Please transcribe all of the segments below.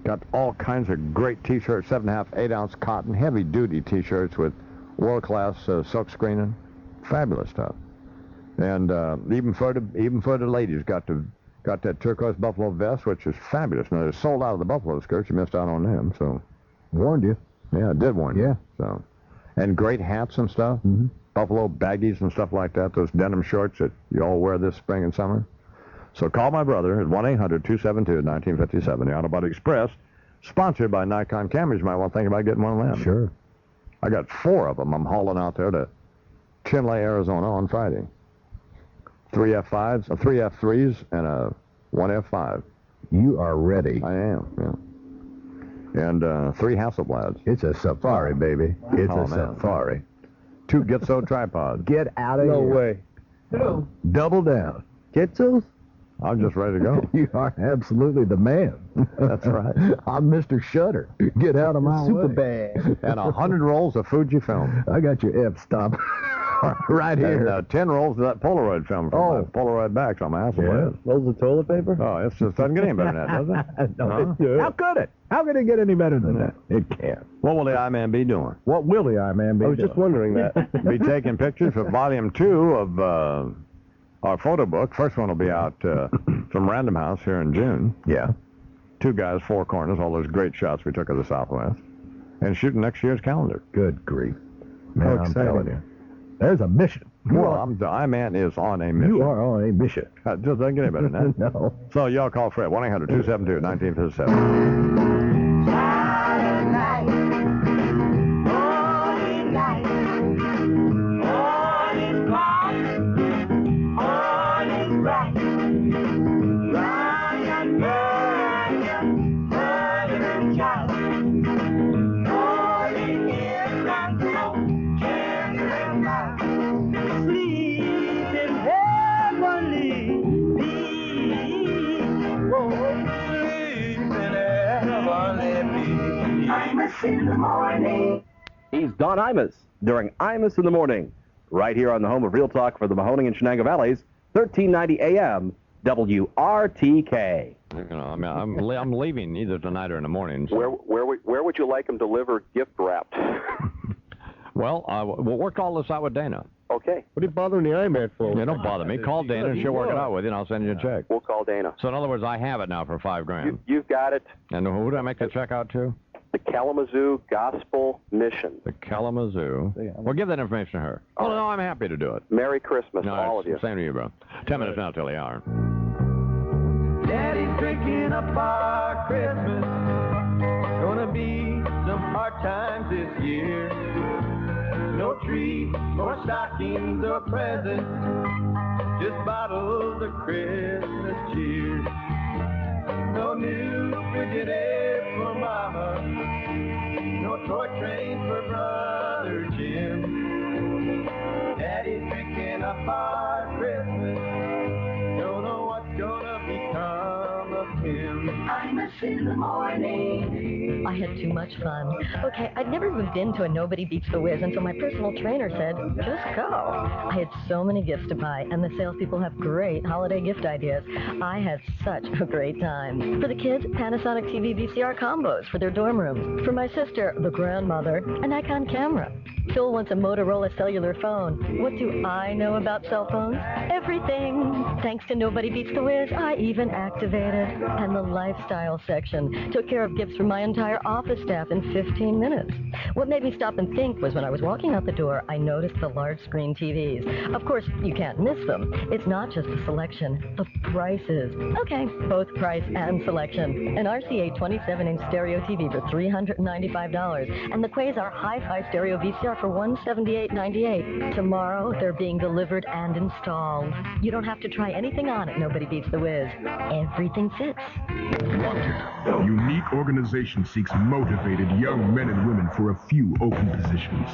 Got all kinds of great T-shirts, 7.5, 8-ounce cotton, heavy-duty T-shirts with world-class silk screening. Fabulous stuff. And even for the ladies, got that turquoise buffalo vest, which is fabulous. Now, they're sold out of the buffalo skirts. You missed out on them, so. Warned you. Yeah, I did warn you. Yeah. So. And great hats and stuff. Mm-hmm. Buffalo baggies and stuff like that. Those denim shorts that you all wear this spring and summer. So call my brother at 1-800-272-1957. The Auto Body Express, sponsored by Nikon cameras. You might want to think about getting one of them. Sure. I got 4 of them. I'm hauling out there to Chinle, Arizona on Friday. 3 F5s, 3 F3s, and a 1 F5. You are ready. I am, yeah. And 3 Hasselblads. It's a safari, baby. It's a safari. 2 Gitzo tripods. Get out of here. No way. No. Double down. Gitzos? I'm just ready to go. You are absolutely the man. That's right. I'm Mr. Shutter. Get out of my Super way. bad. And 100 rolls of Fujifilm. I got your f-stop right here. And 10 rolls of that Polaroid film from my Polaroid backs on my Hasselblad. Yeah. Rolls of toilet paper? Oh, it just doesn't get any better than that, does it? No, how could it? How could it get any better than that? It can't. What will the I-Man be doing? What will the I-Man be I was doing? just wondering that. Be taking pictures for Volume 2 of our photo book. First one will be out from Random House here in June. Yeah. 2 guys, 4 corners, all those great shots we took of the Southwest. And shooting next year's calendar. Good grief. Man, I'm exciting. telling you. There's a mission. Well, the I-Man is on a mission. You are on a mission. Just doesn't get any better than that. No. So y'all call Fred, 1-800-272-1957. Saturday night, holy night, all is bright, all is right. Ryan, Murray, mother and child, all in here and so tender and mild. Sleep in heavenly peace, oh, sleep in heavenly peace. Imus in the morning. He's Don Imus during Imus in the Morning, right here on the home of Real Talk for the Mahoning and Shenango Valleys, 1390 AM, WRTK. You know, I mean, I'm leaving either tonight or in the morning. So. Where would you like him delivered gift wrapped? Well, we'll work all this out with Dana. Okay, What are you bothering the I-Man for? Yeah, don't bother me. Call Dana and she'll work it out with you, and I'll send you a check. we'll call Dana. So in other words, I have it now for $5,000. You've got it. And who do I make the check out to? The Kalamazoo Gospel Mission. The Kalamazoo. Well, give that information to her. Oh, no, I'm happy to do it. Merry Christmas, No, all of you. Same to you, bro. 10 minutes now till the hour. Daddy's drinking up our Christmas. Gonna be some hard times this year. No tree, or stockings, or presents. Just bottles of Christmas cheer. No new spaghetti for Mama. No toy train for Brother Jim. Daddy's drinking up our Christmas. Don't know what's gonna become of him. Imus in the morning. I had too much fun. Okay, I'd never moved into a Nobody Beats the Whiz until my personal trainer said, just go. I had so many gifts to buy, and the salespeople have great holiday gift ideas. I had such a great time. For the kids, Panasonic TV VCR combos for their dorm rooms. For my sister, the grandmother, a Nikon camera. Phil wants a Motorola cellular phone. What do I know about cell phones? Everything. Thanks to Nobody Beats the Whiz, I even activated. And the lifestyle section took care of gifts for my entire office staff in 15 minutes. What made me stop and think was when I was walking out the door, I noticed the large screen TVs. Of course, you can't miss them. It's not just the selection, the prices. Okay, both price and selection. An RCA 27-inch stereo TV for $395, and the Quasar Hi-Fi stereo VCR for $178.98. Tomorrow, they're being delivered and installed. You don't have to try anything on at Nobody Beats the Whiz. Everything fits. Wanted. A unique organization seeks motivated young men and women for a few open positions.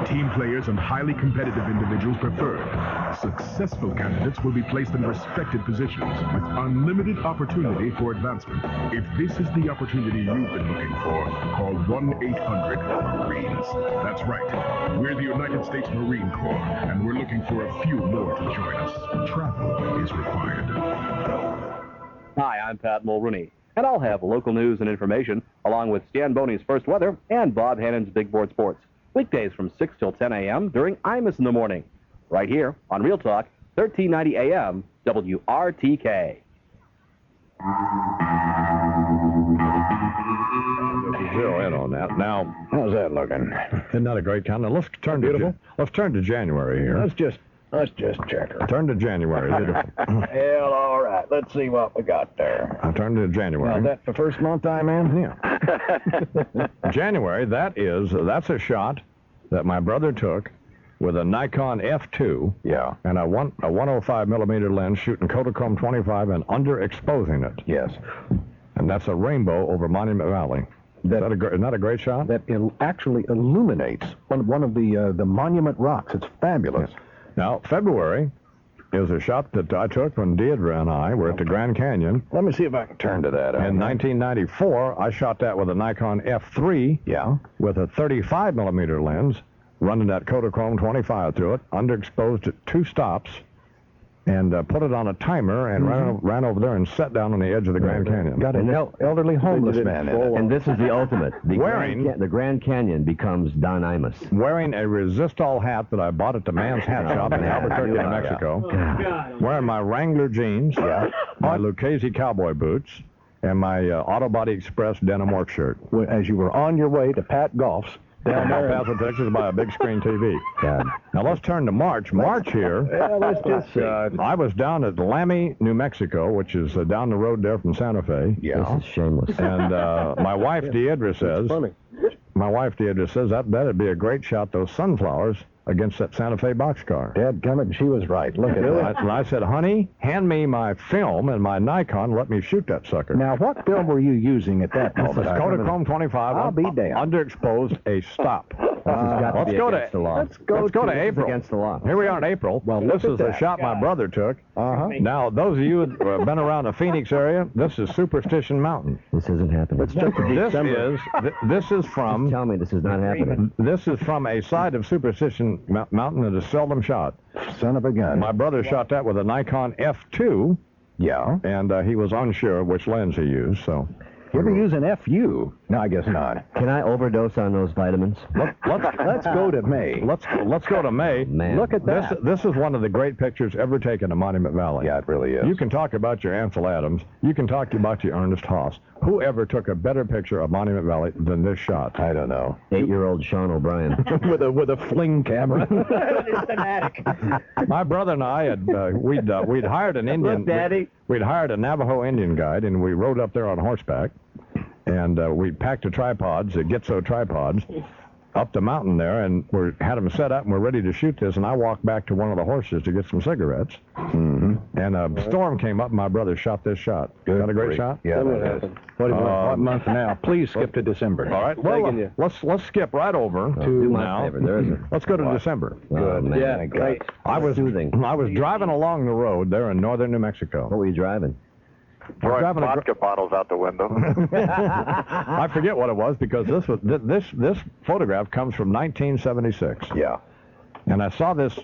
Team players and highly competitive individuals preferred. Successful candidates will be placed in respected positions with unlimited opportunity for advancement. If this is the opportunity you've been looking for, call 1-800-MARINES. That's right. We're the United States Marine Corps, and we're looking for a few more to join us. Travel is required. Hi, I'm Pat Mulrooney. And I'll have local news and information, along with Stan Boney's First Weather and Bob Hannon's Big Board Sports. Weekdays from 6 till 10 a.m. during Imus in the morning. Right here on Real Talk, 1390 a.m. WRTK. Zero in on that. Now, How's that looking? isn't that a great calendar? Let's turn to January here. Let's just check her. Turn to January. Hell, all right. Let's see what we got there. I'll turn to January. Well, that's the first month I'm in? Yeah. January, that's a shot that my brother took with a Nikon F2. Yeah. And a 105 millimeter lens shooting Kodachrome 25 and underexposing it. Yes. And that's a rainbow over Monument Valley. Isn't that a great shot? That actually illuminates one of the monument rocks. It's fabulous. Now, February is a shot that I took when Deidre and I were at the Grand Canyon. Let me see if I can turn to that. In 1994, I shot that with a Nikon F3. Yeah. With a 35 millimeter lens, running that Kodachrome 25 through it, underexposed at 2 stops, and put it on a timer and ran over there and sat down on the edge of the Grand Canyon. Got an elderly homeless man in it. And this is the ultimate. Wearing- The Grand Canyon becomes Don Imus. Wearing a Resistol hat that I bought at the Man's Hat Shop in Albuquerque, New Mexico. Wearing my Wrangler jeans, my Lucchese cowboy boots, and my Auto Body Express denim work shirt. As you were on your way to Pat Golf's, Down there in El Paso, Texas, by a big screen TV. Now let's turn to March. March here. let's just see. I was down at Lamy, New Mexico, which is down the road there from Santa Fe. Yeah. This is shameless. And my wife Deidre says that'd be a great shot. Those sunflowers against that Santa Fe boxcar. Dadgummit, she was right. Look at that. And I said, honey, hand me my film and my Nikon. Let me shoot that sucker. Now, what film were you using at that This is moment? Kodachrome 25. I'll be damned. Underexposed, a stop. Let's go to against the law. Let's go to April. Against the law. Here we are in April. Well, this is a shot my brother took. Now, those of you who have been around the Phoenix area, this is Superstition Mountain. This isn't happening. This is from. Tell me this is not happening. This is from a side of Superstition Mountain that is seldom shot. Son of a gun. My brother shot that with a Nikon F2. Yeah. And he was unsure which lens he used, so. You ever use an FU? No, I guess not. Can I overdose on those vitamins? Let's go to May. Let's go to May. Man. Look at that. This is one of the great pictures ever taken of Monument Valley. Yeah, it really is. You can talk about your Ansel Adams. You can talk about your Ernest Haas. Whoever took a better picture of Monument Valley than this shot? I don't know. 8-year-old Sean O'Brien. with a fling camera. My brother and I we'd hired an Indian. Look, Daddy. We'd hired a Navajo Indian guide, and we rode up there on horseback, and we packed the tripods, the Gitzo tripods, up the mountain there, and we had them set up, and we're ready to shoot this. And I walked back to one of the horses to get some cigarettes, and a storm came up, and my brother shot this shot. Is that a great shot? Yeah, that is. What month now? Please skip to December. All right. Well, let's skip right over to Do my now. favor. There is a... Let's go to December. Oh, man. Yeah, great. I was Soothing. driving along the road there in northern New Mexico. What were you driving? Throwing vodka bottles out the window. I forget what it was because this photograph comes from 1976. Yeah. And I saw this,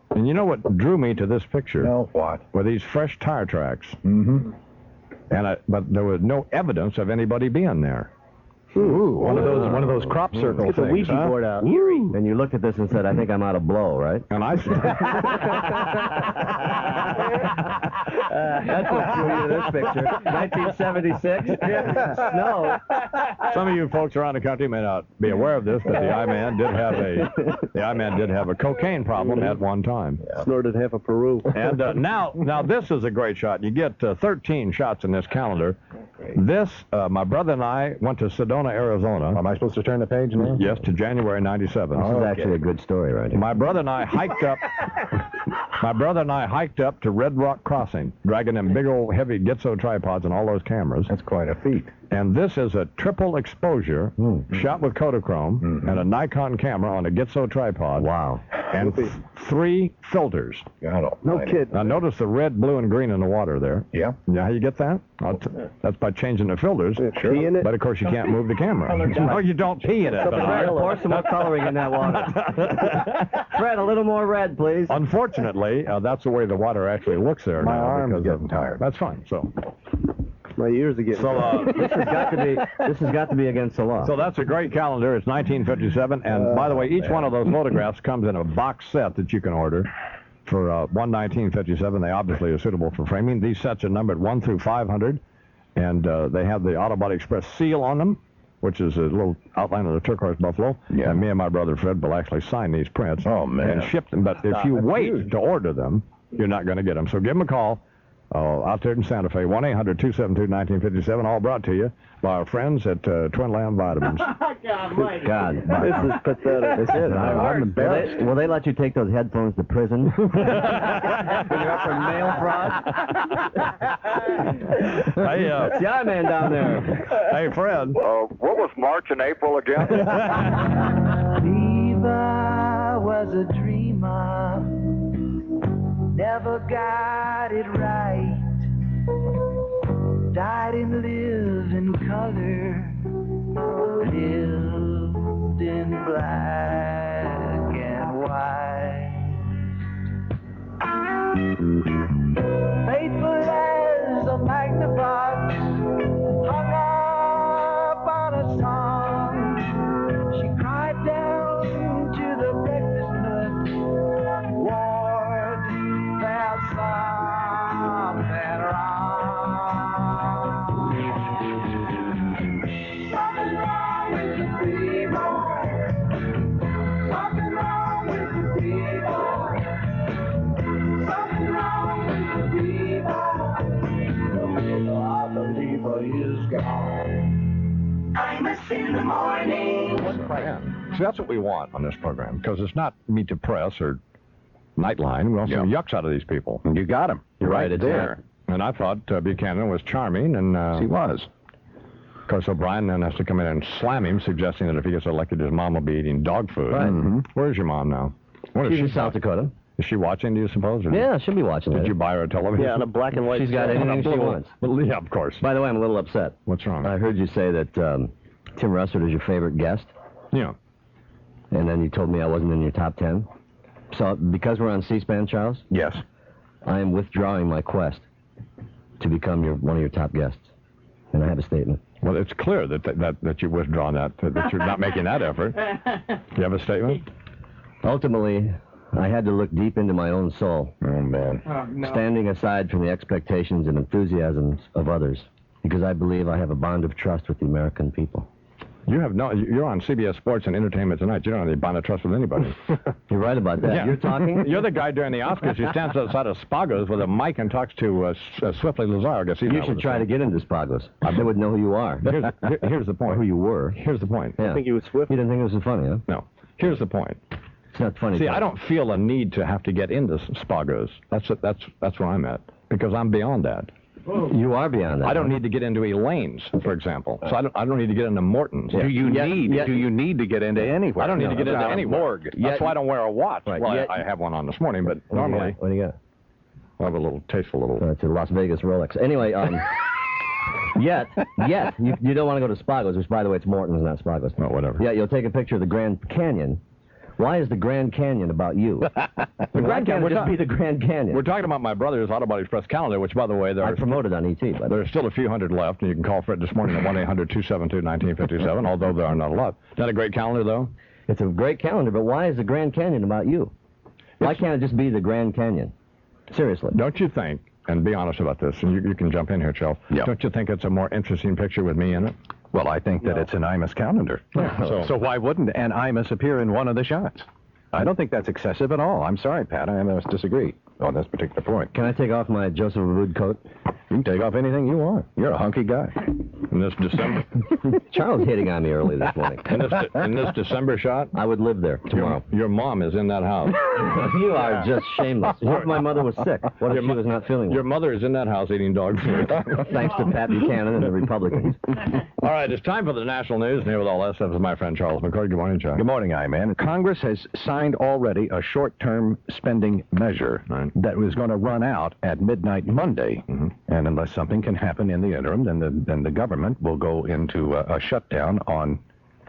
and you know what drew me to this picture? No, what? Were these fresh tire tracks. Mm-hmm. But there was no evidence of anybody being there. Ooh, one of those crop circle Get the things, Ouija huh? board out. And you looked at this and said, I think I'm out of blow, right? And I That's what drew you to this picture. 1976. Snow. Some of you folks around the country may not be aware of this, but the I-Man did have a cocaine problem at one time. Snorted half a Peru. And now this is a great shot. You get 13 shots in this calendar. This, my brother and I went to Sedona, Arizona. Am I supposed to turn the page now? Yes, to January '97. This is actually a good story right here. My brother and I hiked up. My brother and I hiked up to Red Rock Crossing, dragging them big old heavy Gitzo tripods and all those cameras. That's quite a feat. And this is a triple exposure shot with Kodachrome and a Nikon camera on a Gitzo tripod. Wow. And 3 filters. No kid. Now notice the red, blue, and green in the water there. Yeah. Yeah, how you get that? That's by changing the filters. Sure. Pee in it? But of course you can't move the camera. No, you don't pee in it. Fred, pour some more coloring in that water. Fred, a little more red, please. Unfortunately, that's the way the water actually looks there My now. arm's because getting tired. That's fine. So, My ears are getting... So, This has got to be against the law. so that's a great calendar. It's 1957. And by the way, each one of those photographs comes in a box set that you can order for 1957. They obviously are suitable for framing. These sets are numbered 1 through 500, and they have the Auto Body Express seal on them, which is a little outline of the turquoise buffalo. Yeah. And me and my brother Fred will actually sign these prints. Oh, man. And ship them. But if you wait to order them, you're not going to get them. So give them a call out there in Santa Fe, 1-800-272-1957, all brought to you by our friends at Twin Lamb Vitamins. God, This is pathetic. This is. I'm embarrassed. will they let you take those headphones to prison? When you're up for mail fraud? Hey, It's the I-Man down there. hey, Fred. What was March and April again? Eva was a dreamer, never got it right. Died and lived in color, lived in black and white. Faithful as a magnify, hung up on a song. She cried down to the breakfast nook, Lord, there's something wrong. Something wrong with the people. Something wrong with the people. Something wrong with the people. The middle of the people is gone. Imus in the morning. See, that's what we want on this program, because it's not Meet the Press or Nightline. We want some yucks out of these people. You got him. You're right there. And I thought Buchanan was charming, and He was. of course O'Brien then has to come in and slam him, suggesting that if he gets elected, his mom will be eating dog food. Right. Where's your mom now? What is She's in she? South Dakota. Is she watching, do you suppose? Or Yeah, she'll be watching Did it. you buy her a television? Yeah, on a black and white. She's got anything she wants. Well, yeah, of course. By the way, I'm a little upset. What's wrong? I heard you say that Tim Russert is your favorite guest, Yeah. and then you told me I wasn't in your top 10. So because we're on C-SPAN, Charles, Yes. I am withdrawing my quest to become one of your top guests. And I have a statement. Well, it's clear that you've withdrawn that you're not making that effort. You have a statement? Ultimately, I had to look deep into my own soul, Oh, man. standing aside from the expectations and enthusiasms of others, because I believe I have a bond of trust with the American people. You're on CBS Sports and Entertainment Tonight. You don't have any bond of trust with anybody. You're right about that. Yeah. You're talking? You're the guy during the Oscars who stands outside of Spago's with a mic and talks to Swiftly Lazar. I guess he's You not should with try us. to get into Spago's. They would know who you are. Here's the point. Who you were. Here's the point. Yeah. I think he was Swift. You didn't think it was funny, huh? No. Here's the point. It's not funny. See, Tom. I don't feel a need to have to get into Spago's. That's where I'm at, because I'm beyond that. You are beyond that. I don't need to get into Elaine's, for example. So I don't need to get into Morton's. Do you need to get into anywhere? I don't need to get into anywhere. Morgue. That's why I don't wear a watch. Right. Well, Yet- I have one on this morning, but normally What do you got? I have a little tasteful little. It's a Las Vegas Rolex. Anyway, yet, you don't want to go to Spago's, which, by the way, it's Morton's, not Spago's. Oh, whatever. Yeah, you'll take a picture of the Grand Canyon. Why is the Grand Canyon about you? The Grand Canyon would just be the Grand Canyon. We're talking about my brother's Auto Body Express calendar, which, by the way, I promoted on ET. But there's still a few hundred left, and you can call Fred this morning at 1-800-272-1957, although there are not a lot. Is that a great calendar, though? it's a great calendar, but why is the Grand Canyon about you? Why can't it just be the Grand Canyon? Seriously. Don't you think, and be honest about this, and you can jump in here, Charles, don't you think it's a more interesting picture with me in it? Well, I think that it's an Imus calendar. Yeah, So why wouldn't an Imus appear in one of the shots? I don't think that's excessive at all. I'm sorry, Pat. I must disagree on this particular point. Can I take off my Joseph Abboud coat? You can take off anything you want. You're a hunky guy. In this December, Charles hitting on me early this morning. in this December shot, I would live there tomorrow. your mom is in that house. You are just shameless. What if my mother was sick? What if she was not feeling Your well? mother is in that house eating dog food. Thanks to Pat Buchanan and the Republicans. All right, it's time for the national news. And here with all that stuff is my friend Charles McCord. Good morning, Charles. Good morning, I-Man. Congress has signed already a short-term spending measure that was going to run out at midnight Monday. And unless something can happen in the interim, then the government will go into a shutdown on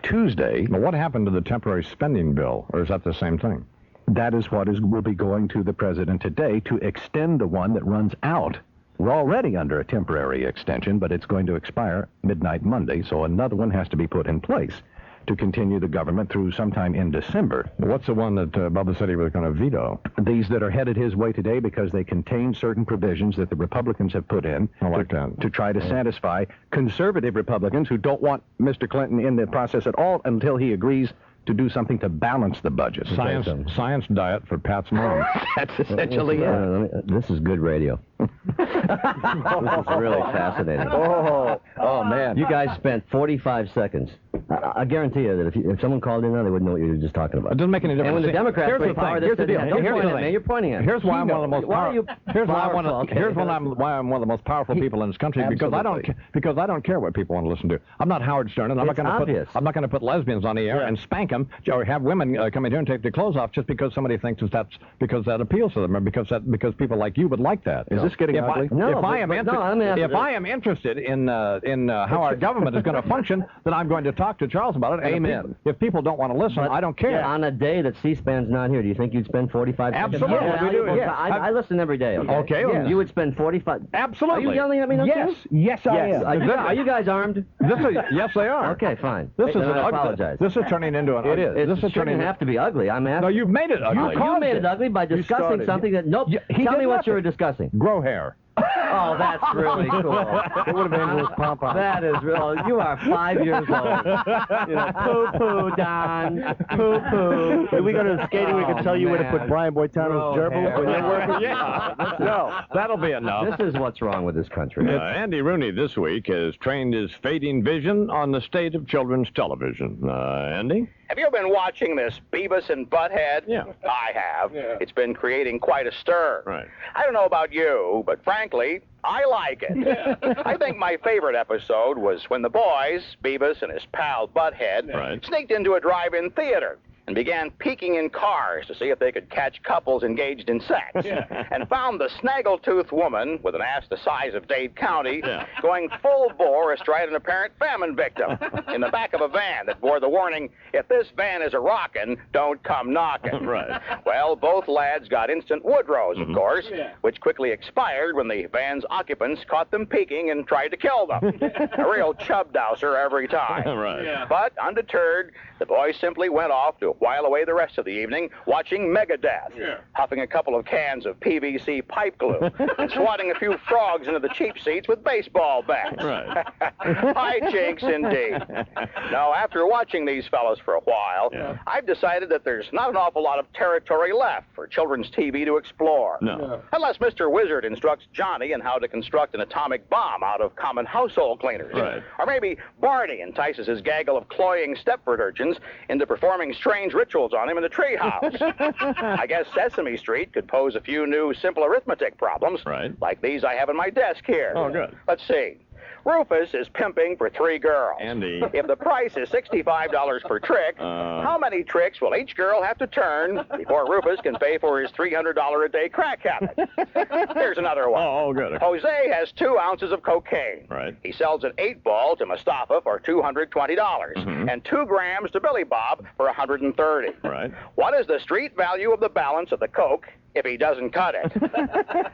Tuesday. Well, what happened to the temporary spending bill, or is that the same thing? That is what will be going to the president today to extend the one that runs out We're already under a temporary extension, but it's going to expire midnight Monday, so another one has to be put in place to continue the government through sometime in December. What's the one that Bubba said he was going to veto? These that are headed his way today because they contain certain provisions that the Republicans have put in to try to satisfy conservative Republicans who don't want Mr. Clinton in the process at all until he agrees to do something to balance the budget. Science diet for Pat's mom. That's essentially it. This is good radio. This is really fascinating. Oh, man. You guys spent 45 seconds. I guarantee you that if someone called in now, they wouldn't know what you were just talking about. It doesn't make any difference. And when the Democrats here's bring the power, thing. Here's the deal. Don't point at me. You're pointing at me. Here's why I'm one of the most powerful. Here's why I'm one of the most powerful people in this country. Because I don't care what people want to listen to. I'm not Howard Stern, and I'm not going to put lesbians on the air and spank them or have women come in here and take their clothes off just because somebody thinks because that appeals to them or because people like you would like that. Is this getting ugly? If I am interested in how our government is going to function, then I'm going to talk to Charles about it. Amen. If people don't want to listen, I don't care. On a day that C-SPAN's not here, do you think you'd spend 45 seconds? Absolutely. I listen every day. Okay. Yes. You would spend 45. Absolutely. Are you yelling at me? Yes, I am. Are you guys armed? Yes, they are. Okay, fine. I apologize. This is turning into an. It is. It shouldn't have to be ugly. I'm asking. No, you've made it ugly. You made it ugly by discussing something that. Nope. Tell me what you were discussing. Grow hair. Oh, that's really cool. It would have been his pom-pom. That is real. You are 5 years old. Poo-poo, Don. Poo-poo. If we go to the skating, we can tell you where to put Brian Boitano's gerbil when you're working. Yeah. No, that'll be enough. This is what's wrong with this country. Andy Rooney this week has trained his fading vision on the state of children's television. Andy? Have you been watching this Beavis and Butthead? Yeah. I have. Yeah. It's been creating quite a stir. Right. I don't know about you, but frankly, I like it. Yeah. I think my favorite episode was when the boys, Beavis and his pal Butthead, sneaked into a drive-in theater and began peeking in cars to see if they could catch couples engaged in sex, and found the snaggletooth woman with an ass the size of Dade County going full bore astride an apparent famine victim in the back of a van that bore the warning, "If this van is a rockin', don't come knockin'." Right. Well, both lads got instant Woodrows, of course, which quickly expired when the van's occupants caught them peeking and tried to kill them. A real chub douser every time. Right. Yeah. But undeterred, the boys simply went off to while away the rest of the evening watching Megadeth, huffing a couple of cans of PVC pipe glue, and swatting a few frogs into the cheap seats with baseball bats. Right. Hijinks indeed. Now, after watching these fellows for a while, I've decided that there's not an awful lot of territory left for children's TV to explore. No. Unless Mr. Wizard instructs Johnny in how to construct an atomic bomb out of common household cleaners. Right. Or maybe Barney entices his gaggle of cloying Stepford urchins into performing strange rituals on him in the treehouse. I guess Sesame Street could pose a few new simple arithmetic problems, like these I have on my desk here. Oh, good. Let's see. Rufus is pimping for 3 girls. Andy. If the price is $65 per trick, how many tricks will each girl have to turn before Rufus can pay for his $300 a day crack habit? Here's another one. Oh, good. Jose has 2 ounces of cocaine. Right. He sells an 8-ball to Mustafa for $220 and 2 grams to Billy Bob for $130. Right. What is the street value of the balance of the coke if he doesn't cut it?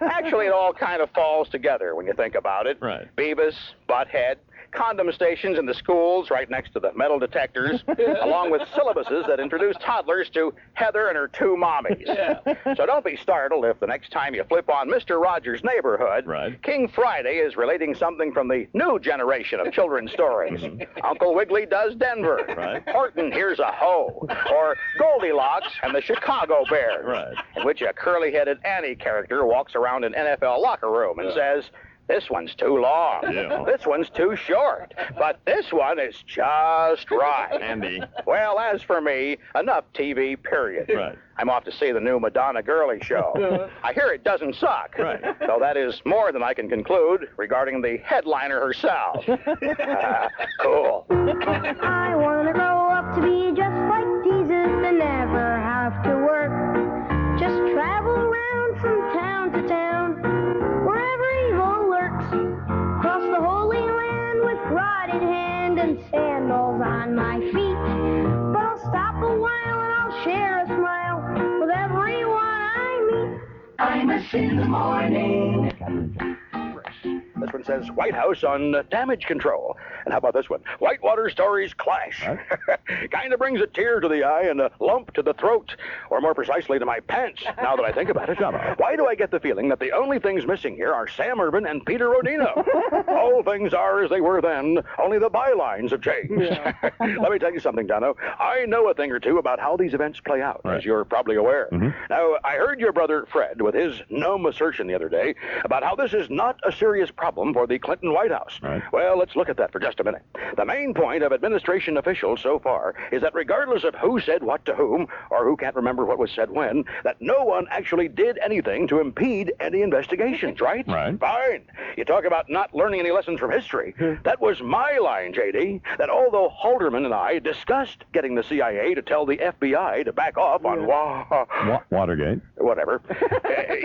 Actually, it all kind of falls together when you think about it. Right. Beavis, Butthead, condom stations in the schools right next to the metal detectors, along with syllabuses that introduce toddlers to Heather and her 2 mommies. So don't be startled if the next time you flip on Mr. Rogers' Neighborhood, King Friday is relating something from the new generation of children's stories. Uncle Wiggily does Denver. Horton hears a hoe. Or Goldilocks and the Chicago Bears, in which a curly-headed Annie character walks around an NFL locker room and says, "This one's too long. This one's too short. But this one is just right." Andy. Well, as for me, enough TV, period. I'm off to see the new Madonna Girlie show. I hear it doesn't suck. So that is more than I can conclude regarding the headliner herself. Cool. I want to grow up to be just like Jesus and never have to work. Just travel around from town to town, wherever evil lurks. Cross the Holy Land with rod in hand and sandals on my feet. But I'll stop a while and I'll share a smile with everyone I meet. Imus in the morning. This one says White House on damage control. And how about this one? Whitewater stories clash. Kind of brings a tear to the eye and a lump to the throat, or more precisely to my pants, now that I think about it. Why do I get the feeling that the only things missing here are Sam Urban and Peter Rodino? All things are as they were then, only the bylines have changed. Let me tell you something, Dono. I know a thing or two about how these events play out, as you're probably aware. Now, I heard your brother Fred with his gnome assertion the other day about how this is not a serious problem for the Clinton White House. Well, let's look at that for just a minute. The main point of administration officials so far is that regardless of who said what to whom, or who can't remember what was said when, that no one actually did anything to impede any investigations, right? Fine. You talk about not learning any lessons from history. That was my line, J.D., that although Halderman and I discussed getting the CIA to tell the FBI to back off on Watergate. Whatever.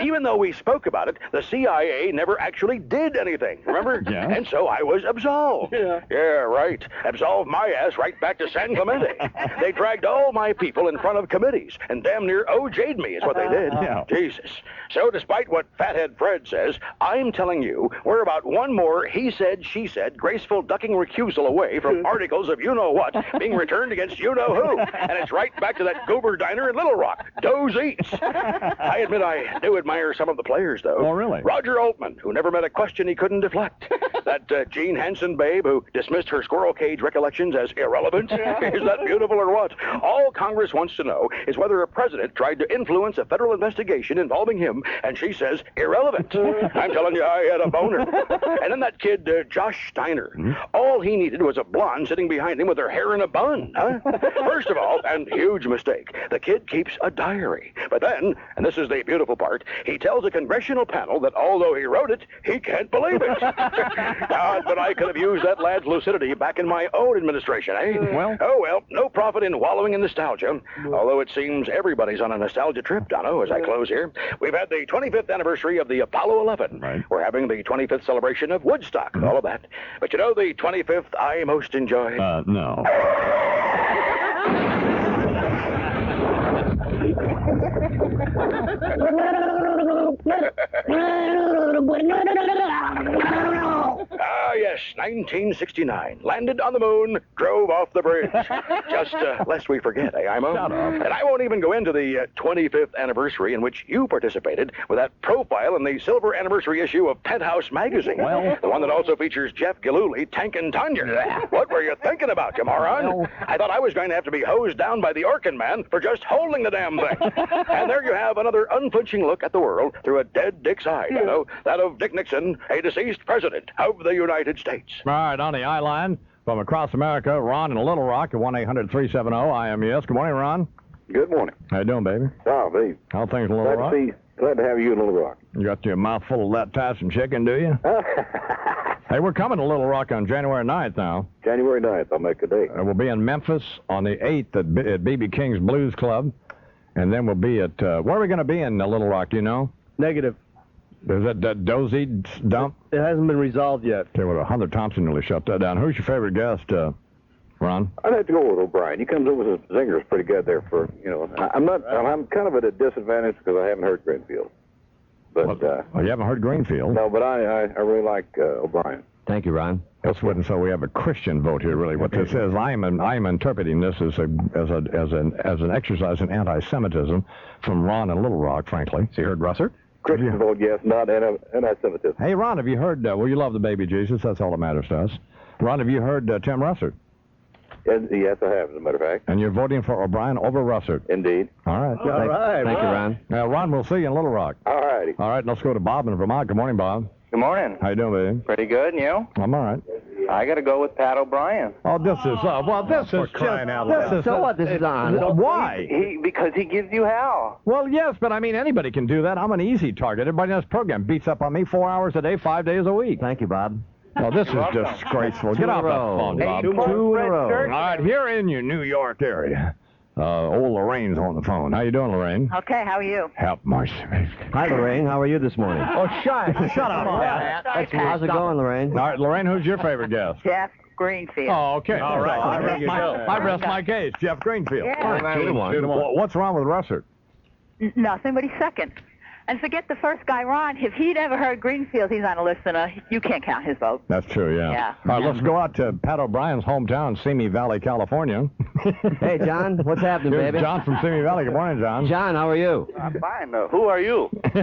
Even though we spoke about it, the CIA never actually did anything, remember? Yeah. And so I was absolved. Yeah, right. Absolved my ass right back to San Clemente. They dragged all my people in front of committees and damn near OJ'd me is what they did. Jesus. So despite what Fathead Fred says, I'm telling you, we're about one more he said, she said, graceful ducking recusal away from articles of you-know-what being returned against you-know-who. And it's right back to that Goober diner in Little Rock. Doe's Eats. I admit I do admire some of the players, though. Oh, really? Roger Altman, who never met a question he couldn't deflect. That Gene Hansen babe who dismissed her squirrel cage recollections as irrelevant. Is that beautiful or what? All Congress wants to know is whether a president tried to influence a federal investigation involving him, and she says irrelevant. I'm telling you, I had a boner. And then that kid, Josh Steiner. All he needed was a blonde sitting behind him with her hair in a bun. First of all, and huge mistake, the kid keeps a diary. But then, and this is the beautiful part, he tells a congressional panel that although he wrote it, he can't believe it. God, but I could have used that lad's lucidity back in my own administration, eh? Oh, well, no profit in wallowing in nostalgia. Although it seems everybody's on a nostalgia trip, Dono, as I close here. We've had the 25th anniversary of the Apollo 11. We're having the 25th celebration of Woodstock, all of that. But you know the 25th I most enjoy? No. Ah, yes, 1969. Landed on the moon, drove off the bridge. Just lest we forget, Imo? Shut up. And I won't even go into the 25th anniversary in which you participated with that profile in the silver anniversary issue of Penthouse magazine. Well, the one that also features Jeff Gillooly tanking Tanya. What were you thinking about, you moron? I thought I was going to have to be hosed down by the Orkin man for just holding the damn thing. And there you have another unflinching look at the world through a dead Dick's eye, you know, that of Dick Nixon, a deceased president of the United States. All right, on the eye line from across America, Ron in Little Rock at 1-800-370-IMUS. Good morning, Ron. Good morning. How you doing, baby? Oh, babe. How things in Little Rock? Glad to have you in Little Rock. You got your mouth full of that Tyson chicken, do you? Hey, we're coming to Little Rock on January 9th now. January 9th, I'll make a date. We'll be in Memphis on the 8th at B.B. King's Blues Club. And then we'll be at, where are we going to be in Little Rock, do you know? Negative. Is that Dozy dump? It hasn't been resolved yet. Okay, well, Hunter Thompson nearly shut that down. Who's your favorite guest, Ron? I'd have to go with O'Brien. He comes up with his zingers pretty good there for, you know. I'm kind of at a disadvantage because I haven't heard Greenfield. But, you haven't heard Greenfield? No, but I really like O'Brien. Thank you, Ron. That's what, and so we have a Christian vote here, really. What this is, I'm interpreting this as an exercise in anti-Semitism from Ron in Little Rock, frankly. So you heard Russert? Christian vote, yes, not anti-Semitism. Hey, Ron, have you heard? Well, you love the baby Jesus. That's all that matters to us. Ron, have you heard Tim Russert? Yes, I have, as a matter of fact. And you're voting for O'Brien over Russert? Indeed. All right. All right. Thank you, Ron. Now, Ron, we'll see you in Little Rock. All righty. All right, let's go to Bob in Vermont. Good morning, Bob. Good morning. How you doing, baby? Pretty good, and you? I'm all right. I got to go with Pat O'Brien. Oh, this is, this is crying out loud. So what? This is on. Why? Because he gives you hell. Well, yes, but I mean, anybody can do that. I'm an easy target. Everybody in this program beats up on me 4 hours a day, 5 days a week. Thank you, Bob. Oh, this is disgraceful. Get off that phone, Bob. Two in a row. All right, here in your New York area. Old Lorraine's on the phone. How you doing, Lorraine? Okay, how are you? Help mercy. Hi, Lorraine. How are you this morning? Oh, shut up, Pat. How's it going, Lorraine? All right, Lorraine, who's your favorite guest? Jeff Greenfield. Oh, okay. All right. I rest my case. Jeff Greenfield. Yeah. What's wrong with Russert? Nothing but he's second. And forget the first guy, Ron. If he'd ever heard Greenfield, he's not a listener. You can't count his vote. That's true, yeah. Yeah. All right, let's go out to Pat O'Brien's hometown, Simi Valley, California. Hey, John, what's happening, Here's baby? John from Simi Valley. Good morning, John. John, how are you? I'm fine. Who are you? The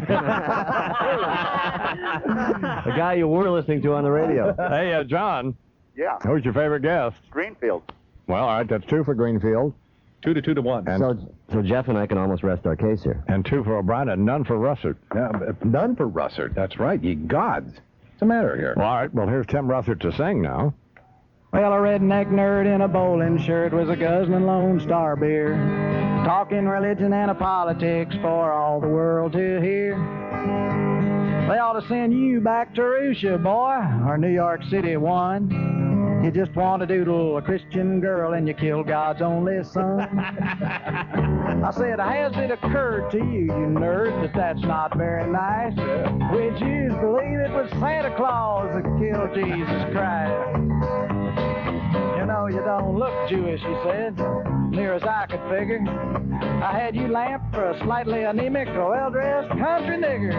guy you were listening to on the radio. Hey, John. Yeah. Who's your favorite guest? Greenfield. Well, all right, that's 2 for Greenfield. 2 to 1. And, So Jeff and I can almost rest our case here. and 2 for O'Brien and none for Russert. Yeah, None for Russert. That's right. Ye gods. What's the matter here? Well, all right, well, here's Tim Russert to sing now. Well, a redneck nerd in a bowling shirt was a guzzling Lone Star beer, talking religion and politics for all the world to hear. They ought to send you back to Russia, boy, or New York City one. You just want to doodle a Christian girl and you kill God's only son. I said, has it occurred to you, you nerd, that that's not very nice? We Jews believe it was Santa Claus that killed Jesus Christ. You know, you don't look Jewish, he said, near as I could figure. I had you lamped for a slightly anemic, well-dressed country nigger.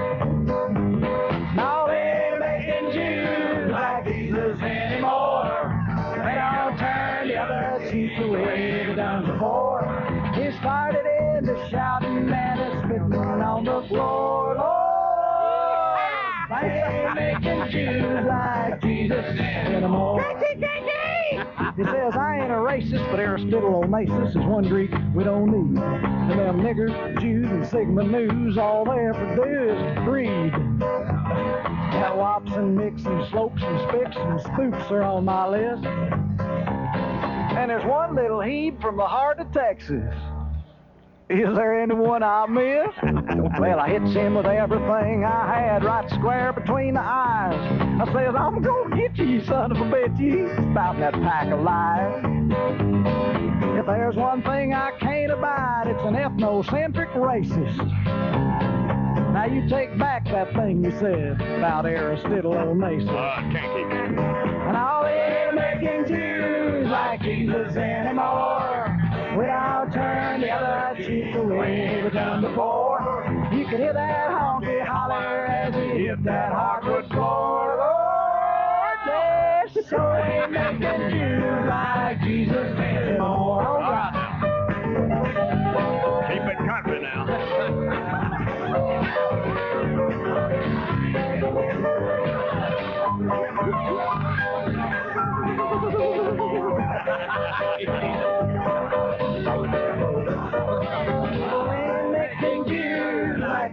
Now they ain't making Jews like Jesus anymore. They don't turn the other cheek the way they done before. He started into shouting and spitting on the floor. Lord, they ain't making Jews like Jesus anymore. He says, I ain't a racist, but Aristotle Onassis is one Greek we don't need. And them niggers, Jews, and Sigma News, all they ever do is breed. Now wops and mix and slopes and spicks and spooks are on my list. And there's one little heeb from the heart of Texas. Is there anyone I missed? Well, I hits him with everything I had right square between the eyes. I says, I'm gonna get you, you son of a bitch. You spouting that pack of lies. If there's one thing I can't abide, it's an ethnocentric racist. Now you take back that thing you said about Aristotle Onassis. Can't keep it. And all they ain't making Jews like Jesus anymore. We don't turn the other cheek the way we done before. You can hear that honky holler as we hit that hardwood floor. Lord, yes, so ain't making Jews like Jesus anymore. All right. Keep it country now.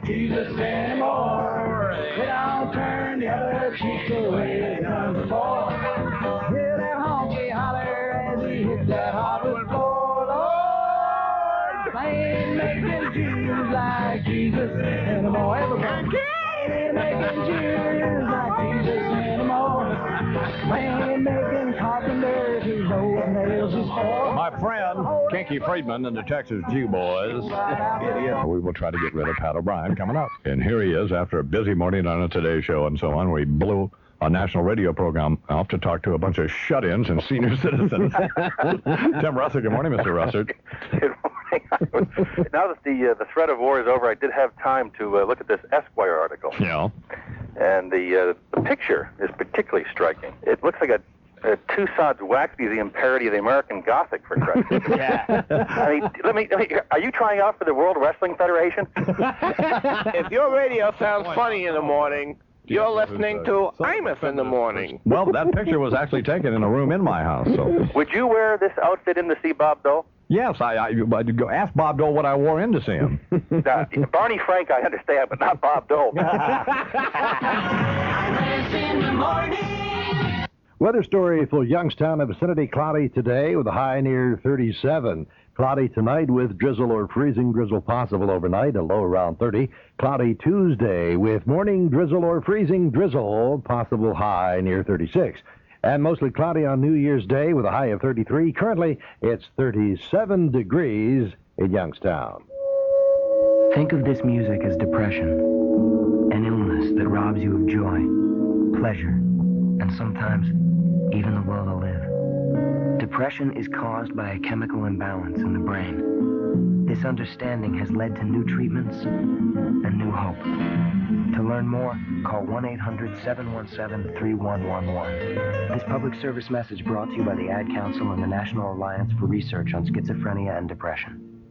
Jesus anymore. We don't turn the other cheek the way they done before. Hear that honky holler as he hit that hardwood floor. Lord, they ain't making Jews like Jesus anymore. Everybody, they ain't making Jews like Jesus anymore. They ain't making carpenters who know what nails is for. My friend, Kinky Friedman and the Texas Jew Boys. We will try to get rid of Pat O'Brien coming up. And here he is after a busy morning on a Today Show and so on, where he blew a national radio program off to talk to a bunch of shut-ins and senior citizens. Tim Russert, good morning, Mr. Russert. Good morning. Now that the threat of war is over, I did have time to look at this Esquire article. Yeah. And the picture is particularly striking. It looks like a Tussauds Wax Museum parody of the American Gothic, for Christ's sake. Yeah. I mean, let me, are you trying out for the World Wrestling Federation? If your radio sounds funny in the morning, you're listening to Imus in the morning. Well, that picture was actually taken in a room in my house. So. Would you wear this outfit in to see Bob Dole? Yes, I go ask Bob Dole what I wore in to see him. Barney Frank, I understand, but not Bob Dole. Imus in the morning. Weather story for Youngstown and vicinity: cloudy today with a high near 37. Cloudy tonight with drizzle or freezing drizzle possible overnight, a low around 30. Cloudy Tuesday with morning drizzle or freezing drizzle, possible high near 36. And mostly cloudy on New Year's Day with a high of 33. Currently, it's 37 degrees in Youngstown. Think of this music as depression, an illness that robs you of joy, pleasure, and sometimes even the will to live. Depression is caused by a chemical imbalance in the brain. This understanding has led to new treatments and new hope. To learn more, call 1-800-717-3111. This public service message brought to you by the Ad Council and the National Alliance for Research on Schizophrenia and Depression.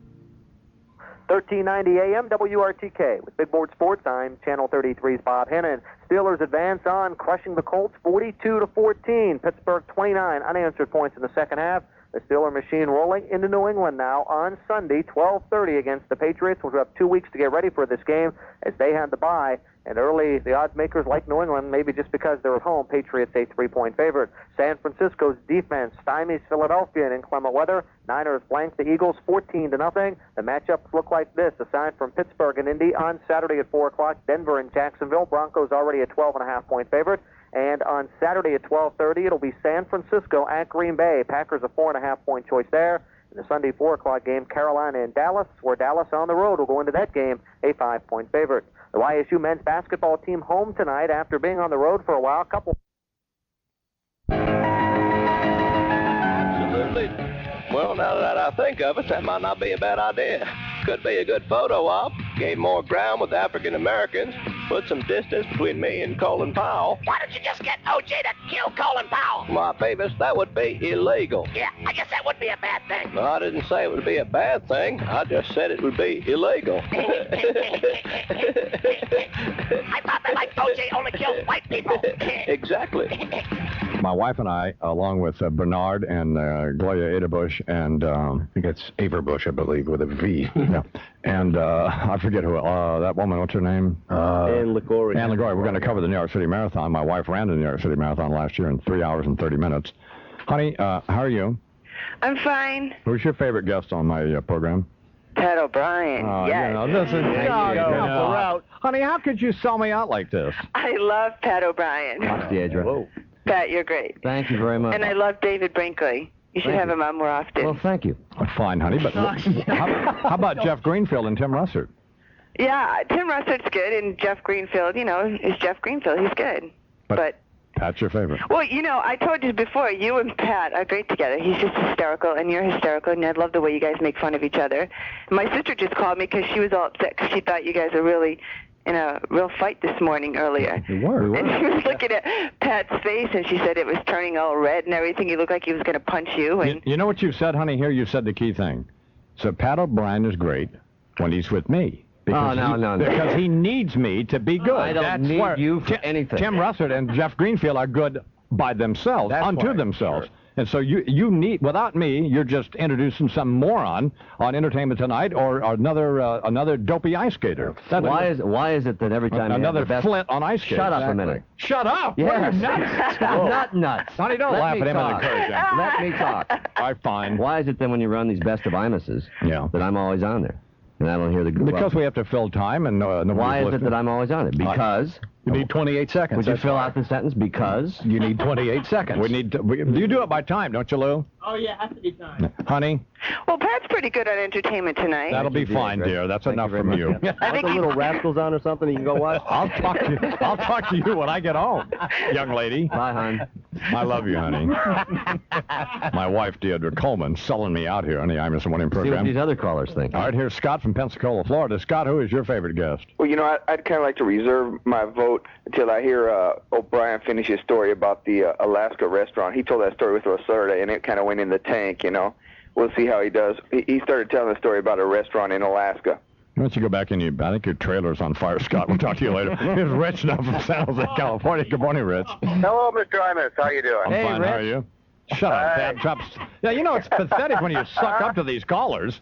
1390 AM WRTK. With Big Board Sports, I'm Channel 33's Bob Hennon. Steelers advance on, crushing the Colts 42-14. Pittsburgh 29 unanswered points in the second half. The Steeler machine rolling into New England now on Sunday, 12:30 against the Patriots, which will have 2 weeks to get ready for this game as they had the bye. And early, the odds makers like New England, maybe just because they're at home. Patriots a 3-point favorite. San Francisco's defense stymies Philadelphia in inclement weather. Niners blank the Eagles 14-0. The matchups look like this, aside from Pittsburgh and Indy on Saturday at 4 o'clock. Denver and Jacksonville. Broncos already a 12.5-point favorite. And on Saturday at 12:30, it'll be San Francisco at Green Bay. Packers a 4.5-point choice there. In the Sunday 4 o'clock game, Carolina and Dallas, where Dallas on the road will go into that game a 5-point favorite. The YSU men's basketball team home tonight after being on the road for a while. Absolutely. Well, now that I think of it, that might not be a bad idea. Could be a good photo op, gain more ground with African Americans, put some distance between me and Colin Powell. Why don't you just get O.J. to kill Colin Powell? My Beavis, that would be illegal. Yeah, I guess that would be a bad thing. No, I didn't say it would be a bad thing. I just said it would be illegal. I thought that like O.J. only killed white people. Exactly. My wife and I, along with Bernard and Gloria Aderbush and I think it's Averbush, I believe, with a V. Yeah. And I forget who, that woman, what's her name? Ann Ligori. Ann Ligori. We're going to cover the New York City Marathon. My wife ran the New York City Marathon last year in 3 hours and 30 minutes. Honey, how are you? I'm fine. Who's your favorite guest on my program? Pat O'Brien. Yes. You know, this is honey, how could you sell me out like this? I love Pat O'Brien. Watch Deidre. Whoa. Pat, you're great. Thank you very much. And I love David Brinkley. You should have him on more often. Well, thank you. Fine, honey, but how about Jeff Greenfield and Tim Russert? Yeah, Tim Russert's good, and Jeff Greenfield, you know, is Jeff Greenfield. He's good. But Pat's your favorite. well, you know, I told you before, you and Pat are great together. He's just hysterical, and you're hysterical, and I love the way you guys make fun of each other. My sister just called me because she was all upset because she thought you guys were really in a real fight this morning earlier. We were. And she was looking at Pat's face, and she said it was turning all red and everything. He looked like he was going to punch you. And You know what you said, honey? Here you said the key thing. So Pat O'Brien is great when he's with me. Because he needs me to be good. I don't need you for anything. Tim Russert and Jeff Greenfield are good by themselves, unto themselves. Sure. And so you need, without me, you're just introducing some moron on Entertainment Tonight or another dopey ice skater. Why is it that every time another you have the best... Flint on ice skater? Shut up a minute. Shut up! Yes. What are you nuts? I'm not nuts. Honey, don't laugh at him and encourage him. Let me talk. All right, fine. Why is it then when you run these best of Imuses that I'm always on there? And I don't hear the good Because we have to fill time and why is it that I'm always on it? Because... You need 28 seconds. Would you fill out the sentence? Because... You need 28 seconds. We need to... you do it by time, don't you, Lou? Oh, yeah, has to be time. Honey? Well, Pat's pretty good on Entertainment Tonight. That'll be fine, dear. That's enough from you. I think the Little Rascals on or something, you can go watch? I'll talk to you when I get home, young lady. Bye, hon. I love you, honey. My wife, Deidre Coleman, selling me out here on the Imus Morning program. See what these other callers think. All right, here's Scott from Pensacola, Florida. Scott, who is your favorite guest? Well, you know, I'd kind of like to reserve my vote until I hear O'Brien finish his story about the Alaska restaurant. He told that story with Lacerda, and it kind of went in the tank, you know. We'll see how he does. He started telling the story about a restaurant in Alaska. Why don't you go back in I think your trailer's on fire, Scott. We'll talk to you later. Here's Rich now from San Jose, California. Good morning, Rich. Hello, Mr. Imus. How you doing? I'm fine. Rich. How are you? Shut up, Pat. Yeah, you know, it's pathetic when you suck up to these callers.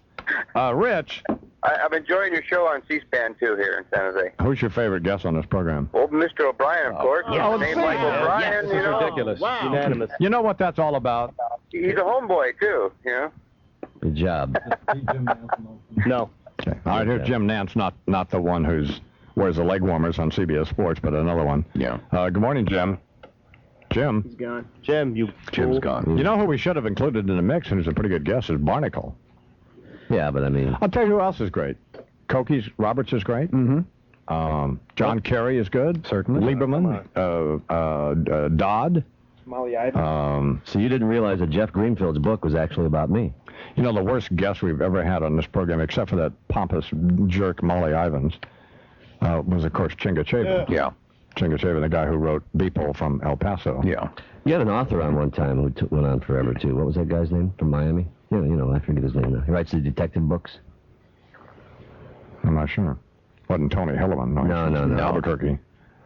Rich. I'm enjoying your show on C-SPAN, too, here in San Jose. Who's your favorite guest on this program? Well, Mr. O'Brien, of course. Oh, Name like O'Brien, you know. Ridiculous. Wow. Unanimous. You know what that's all about? He's a homeboy, too, you know. Good job. No. Okay. All right, here's Jim Nance, not the one who's wears the leg warmers on CBS Sports, but another one. Yeah. Good morning, Jim. Jim. He's gone. Jim's gone. You know who we should have included in the mix, and who's a pretty good guest, is Barnacle. Yeah, but I mean... I'll tell you who else is great. Roberts is great. Mm-hmm. John Kerry is good. Certainly. Lieberman. Dodd. Molly Ivy. So you didn't realize that Jeff Greenfield's book was actually about me? You know, the worst guest we've ever had on this program, except for that pompous jerk Molly Ivins, was, of course, Chinga Chavin. Yeah. Chinga Chavin, the guy who wrote Beeple from El Paso. Yeah. You had an author on one time who went on forever, too. What was that guy's name from Miami? Yeah, you know, I forget his name now. He writes the detective books. I'm not sure. Wasn't Tony Hilliman. No. Albuquerque.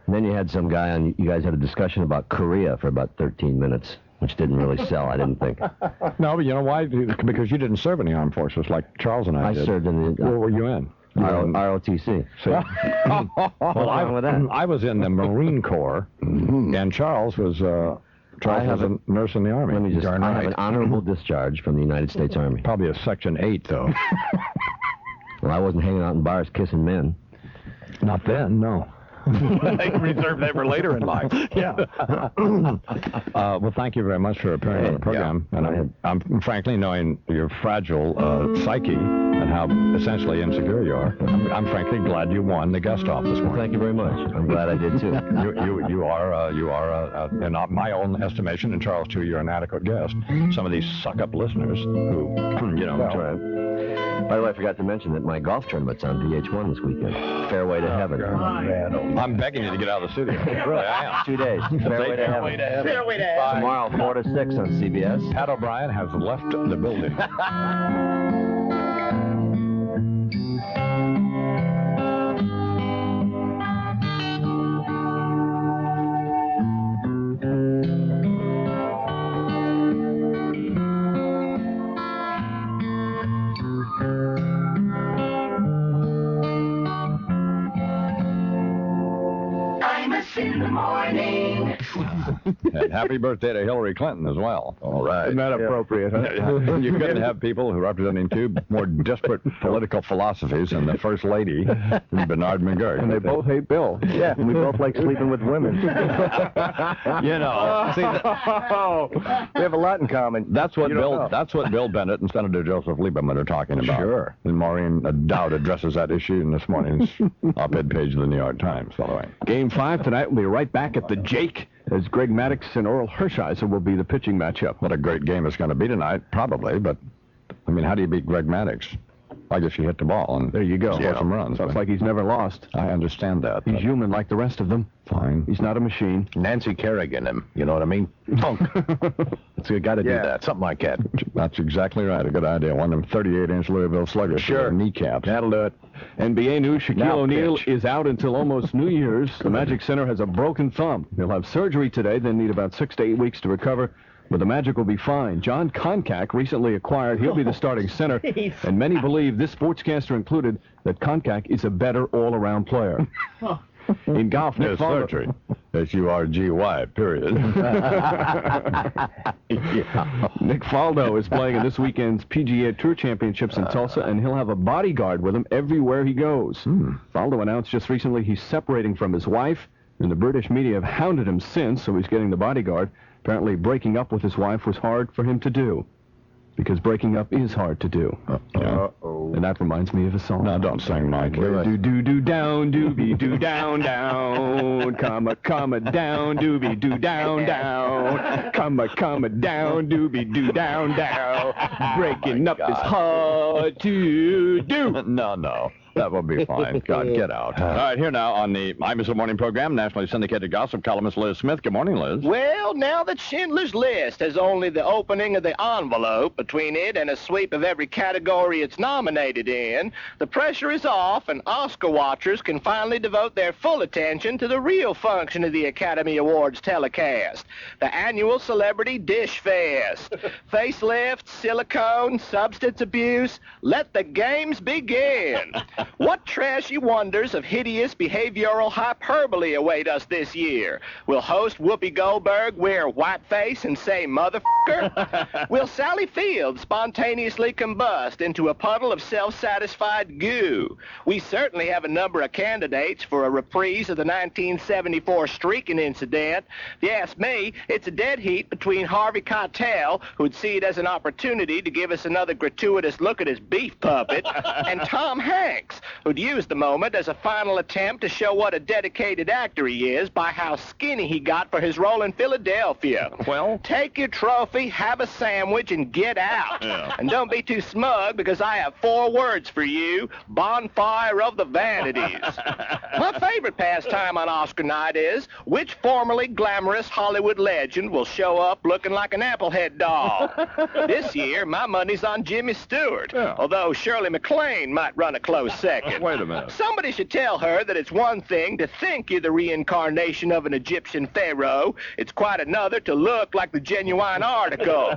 And then you had some guy on, you guys had a discussion about Korea for about 13 minutes, which didn't really sell, I didn't think. No, but you know why? Because you didn't serve in the armed forces like Charles and I did. I served in the... What were you in? ROTC. Well, I was in the Marine Corps, and Charles was a nurse in the Army. Let me just, I have an honorable discharge from the United States Army. Probably a Section 8, though. Well, I wasn't hanging out in bars kissing men. Not then, no. They reserve that for later in life. Yeah. Well, thank you very much for appearing on the program. Yeah. And I'm frankly, knowing your fragile psyche and how essentially insecure you are, I'm frankly glad you won the guest off this morning. Thank you very much. I'm glad I did too. You are, in my own estimation, and Charles too, you're an adequate guest. Some of these suck-up listeners who, you know. That's right. By the way, I forgot to mention that my golf tournament's on VH1 this weekend. Fairway to Heaven. I'm begging you to get out of the studio. Really, I am. 2 days. Fairway to Heaven. Fairway to Heaven. Tomorrow, 4 to 6 on CBS. Pat O'Brien has left the building. In the morning. And happy birthday to Hillary Clinton as well. All right. Isn't that appropriate, huh? You couldn't have people who are representing two more disparate political philosophies than the First Lady and Bernard McGirt. And they both hate Bill. Yeah, and we both like sleeping with women. You know, see, we have a lot in common. That's what Bill Bennett and Senator Joseph Lieberman are talking about. Sure. And Maureen Dowd addresses that issue in this morning's op-ed page of the New York Times, by the way. Game 5 tonight. We'll be right back at the Jake as Greg Maddux and Oral Hershiser will be the pitching matchup. What a great game it's going to be tonight, probably, but, I mean, how do you beat Greg Maddux? I guess you hit the ball and there you go. Score some runs. Sounds like he's never lost. I understand that. He's human like the rest of them. Fine. He's not a machine. Nancy Kerrigan him. You know what I mean? Punk. So you got to do that. Something like that. That's exactly right. A good idea. One of them 38-inch Louisville Sluggers. Sure. Kneecaps. That'll do it. NBA news, Shaquille O'Neal is out until almost New Year's. The Magic Center has a broken thumb. He'll have surgery today, then need about 6 to 8 weeks to recover. But the Magic will be fine. John Koncak, recently acquired, he'll be the starting center. And many believe, this sportscaster included, that Koncak is a better all-around player. In golf, Nick Faldo. Surgery. S-U-R-G-Y, period. Nick Faldo is playing in this weekend's PGA Tour Championships in Tulsa, and he'll have a bodyguard with him everywhere he goes. Faldo announced just recently he's separating from his wife, and the British media have hounded him since, so he's getting the bodyguard. Apparently, breaking up with his wife was hard for him to do, because breaking up is hard to do. And that reminds me of a song. No, don't sing, Mike. Do do do down doobie do down down, comma down doobie do down down, comma down doobie do down down. Breaking up is hard to do. No. That will be fine. God, get out. All right, here now on the Imus in the Morning program, nationally syndicated gossip columnist Liz Smith. Good morning, Liz. Well, now that Schindler's List has only the opening of the envelope between it and a sweep of every category it's nominated in, the pressure is off and Oscar watchers can finally devote their full attention to the real function of the Academy Awards telecast, the annual Celebrity Dish Fest. Facelift, silicone, substance abuse, let the games begin. What trashy wonders of hideous behavioral hyperbole await us this year? Will host Whoopi Goldberg wear whiteface and say motherfucker? Will Sally Field spontaneously combust into a puddle of self-satisfied goo? We certainly have a number of candidates for a reprise of the 1974 streaking incident. If you ask me, it's a dead heat between Harvey Keitel, who'd see it as an opportunity to give us another gratuitous look at his beef puppet, and Tom Hanks. Hicks, who'd use the moment as a final attempt to show what a dedicated actor he is by how skinny he got for his role in Philadelphia. Well? Take your trophy, have a sandwich, and get out. Yeah. And don't be too smug, because I have 4 words for you: bonfire of the vanities. My favorite pastime on Oscar night is which formerly glamorous Hollywood legend will show up looking like an Applehead doll. This year, my money's on Jimmy Stewart, although Shirley MacLaine might run a close second. Wait a minute. Somebody should tell her that it's one thing to think you're the reincarnation of an Egyptian pharaoh. It's quite another to look like the genuine article.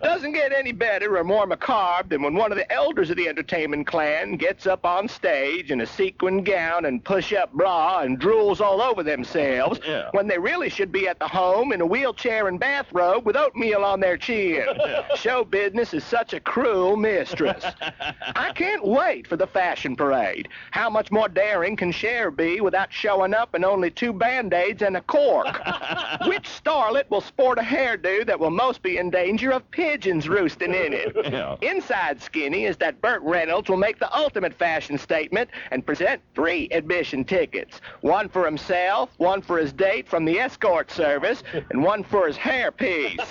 Doesn't get any better or more macabre than when one of the elders of the entertainment clan gets up on stage in a sequin gown and push-up bra and drools all over themselves when they really should be at the home in a wheelchair and bathrobe with oatmeal on their chin. Show business is such a cruel mistress. I can't wait for the fashion parade. How much more daring can Cher be without showing up in only 2 Band-Aids and a cork? Which starlet will sport a hairdo that will most be in danger of pigeons roosting in it? Inside skinny is that Burt Reynolds will make the ultimate fashion statement and present 3 admission tickets. 1 for himself, 1 for his date from the escort service, and 1 for his hairpiece.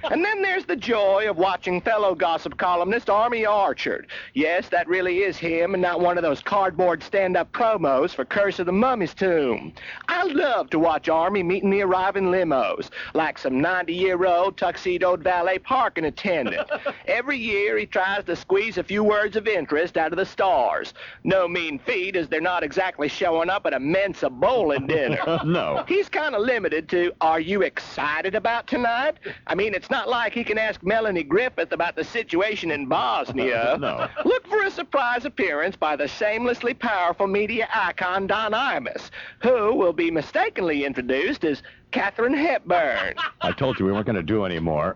And then there's the joy of watching fellow gossip columnist Army Archerd. Yes, that really is him and not one of those cardboard stand-up promos for Curse of the Mummy's Tomb. I love to watch Army meeting the arriving limos, like some 90-year-old tuxedoed valet parking attendant. Every year he tries to squeeze a few words of interest out of the stars. No mean feat, as they're not exactly showing up at a Mensa bowling dinner. No. He's kind of limited to, are you excited about tonight? I mean, it's not like he can ask Melanie Griffith about the situation in Bosnia. No. Look for a surprise appearance by the shamelessly powerful media icon Don Imus, who will be mistakenly introduced as Katharine Hepburn. I told you we weren't going to do any more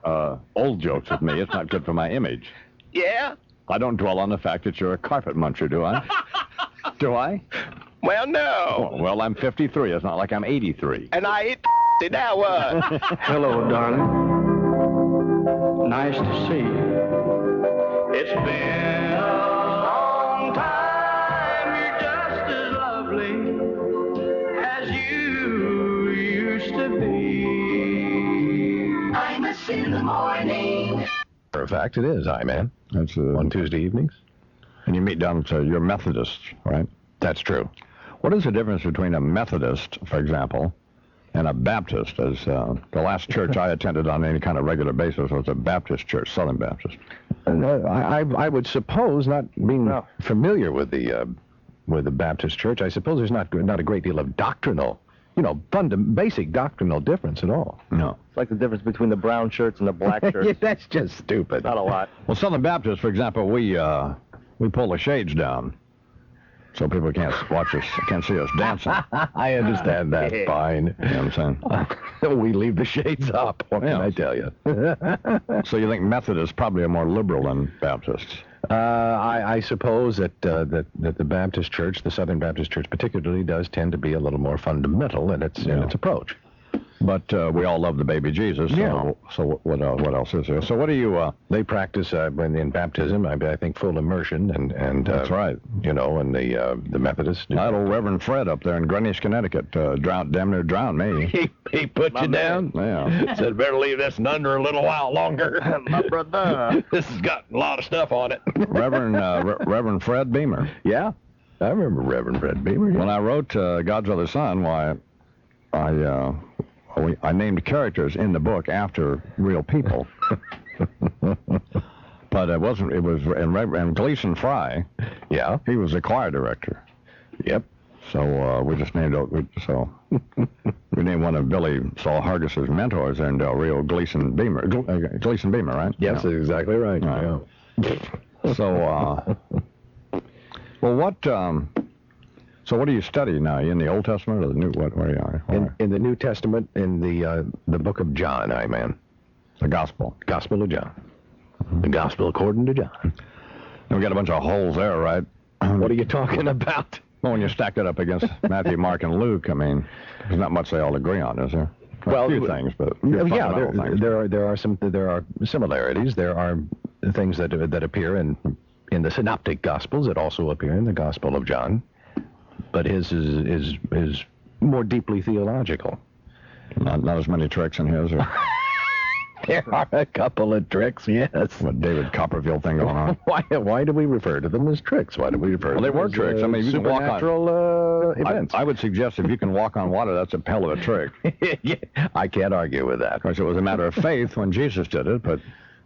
old jokes with me. It's not good for my image. Yeah? I don't dwell on the fact that you're a carpet muncher, do I? Do I? Well, no. Oh, well, I'm 53. It's not like I'm 83. And I eat now what? Hello, darling. Nice to see you. It's been a long time. You're just as lovely as you used to be. Imus in the morning. For a fact, it is, man. That's on Tuesday evenings. And you meet down to you're Methodist, right? That's true. What is the difference between a Methodist, for example, and a Baptist? As the last church I attended on any kind of regular basis was a Baptist church, Southern Baptist. I would suppose, not being familiar with the Baptist church, I suppose there's not a great deal of doctrinal, basic doctrinal difference at all. No. It's like the difference between the brown shirts and the black shirts. Yeah, that's just stupid. Not a lot. Well, Southern Baptist, for example, we pull the shades down so people can't watch us, can't see us dancing. I understand that fine. You know what I'm saying? We leave the shades up. What can I tell you? So you think Methodists probably are more liberal than Baptists? I suppose that the Baptist Church, the Southern Baptist Church particularly, does tend to be a little more fundamental in its approach. But we all love the baby Jesus. So what else is there? So what do you? They practice in baptism. I think full immersion and that's right. And the Methodists. That old Reverend Fred up there in Greenwich, Connecticut, damn near drowned me. He put you down. Yeah. Said better leave this under a little while longer. My brother. This has got a lot of stuff on it. Reverend Fred Beamer. Yeah, I remember Reverend Fred Beamer. Yeah. When I wrote God's Other Son, I named characters in the book after real people. But it wasn't. It was and Gleason Fry. Yeah. He was the choir director. Yep. So we just named we named one of Billy Saul Hargis' mentors in Del Rio, Gleason Beamer. Gleason Beamer, right? Yes, that's exactly right. Yeah. So well, what? So what do you study now? Are you in the Old Testament or the New? Where are you? In the New Testament, in the book of John, man. The Gospel. Gospel of John. The Gospel according to John. And we got a bunch of holes there, right? What are you talking about? Well, when you stack it up against Matthew, Mark, and Luke, I mean, there's not much they all agree on, is there? A few things, but there are similarities. There are things that appear in in the Synoptic Gospels. It also appears in the Gospel of John. But his is more deeply theological. Not as many tricks in his. There are a couple of tricks, yes. What David Copperfield thing going on? Why do we refer to them as tricks? Why do we refer to them they were as, tricks. I mean, you can walk on supernatural events? I would suggest if you can walk on water, that's a hell of a trick. Yeah, I can't argue with that. Of course, it was a matter of faith when Jesus did it, but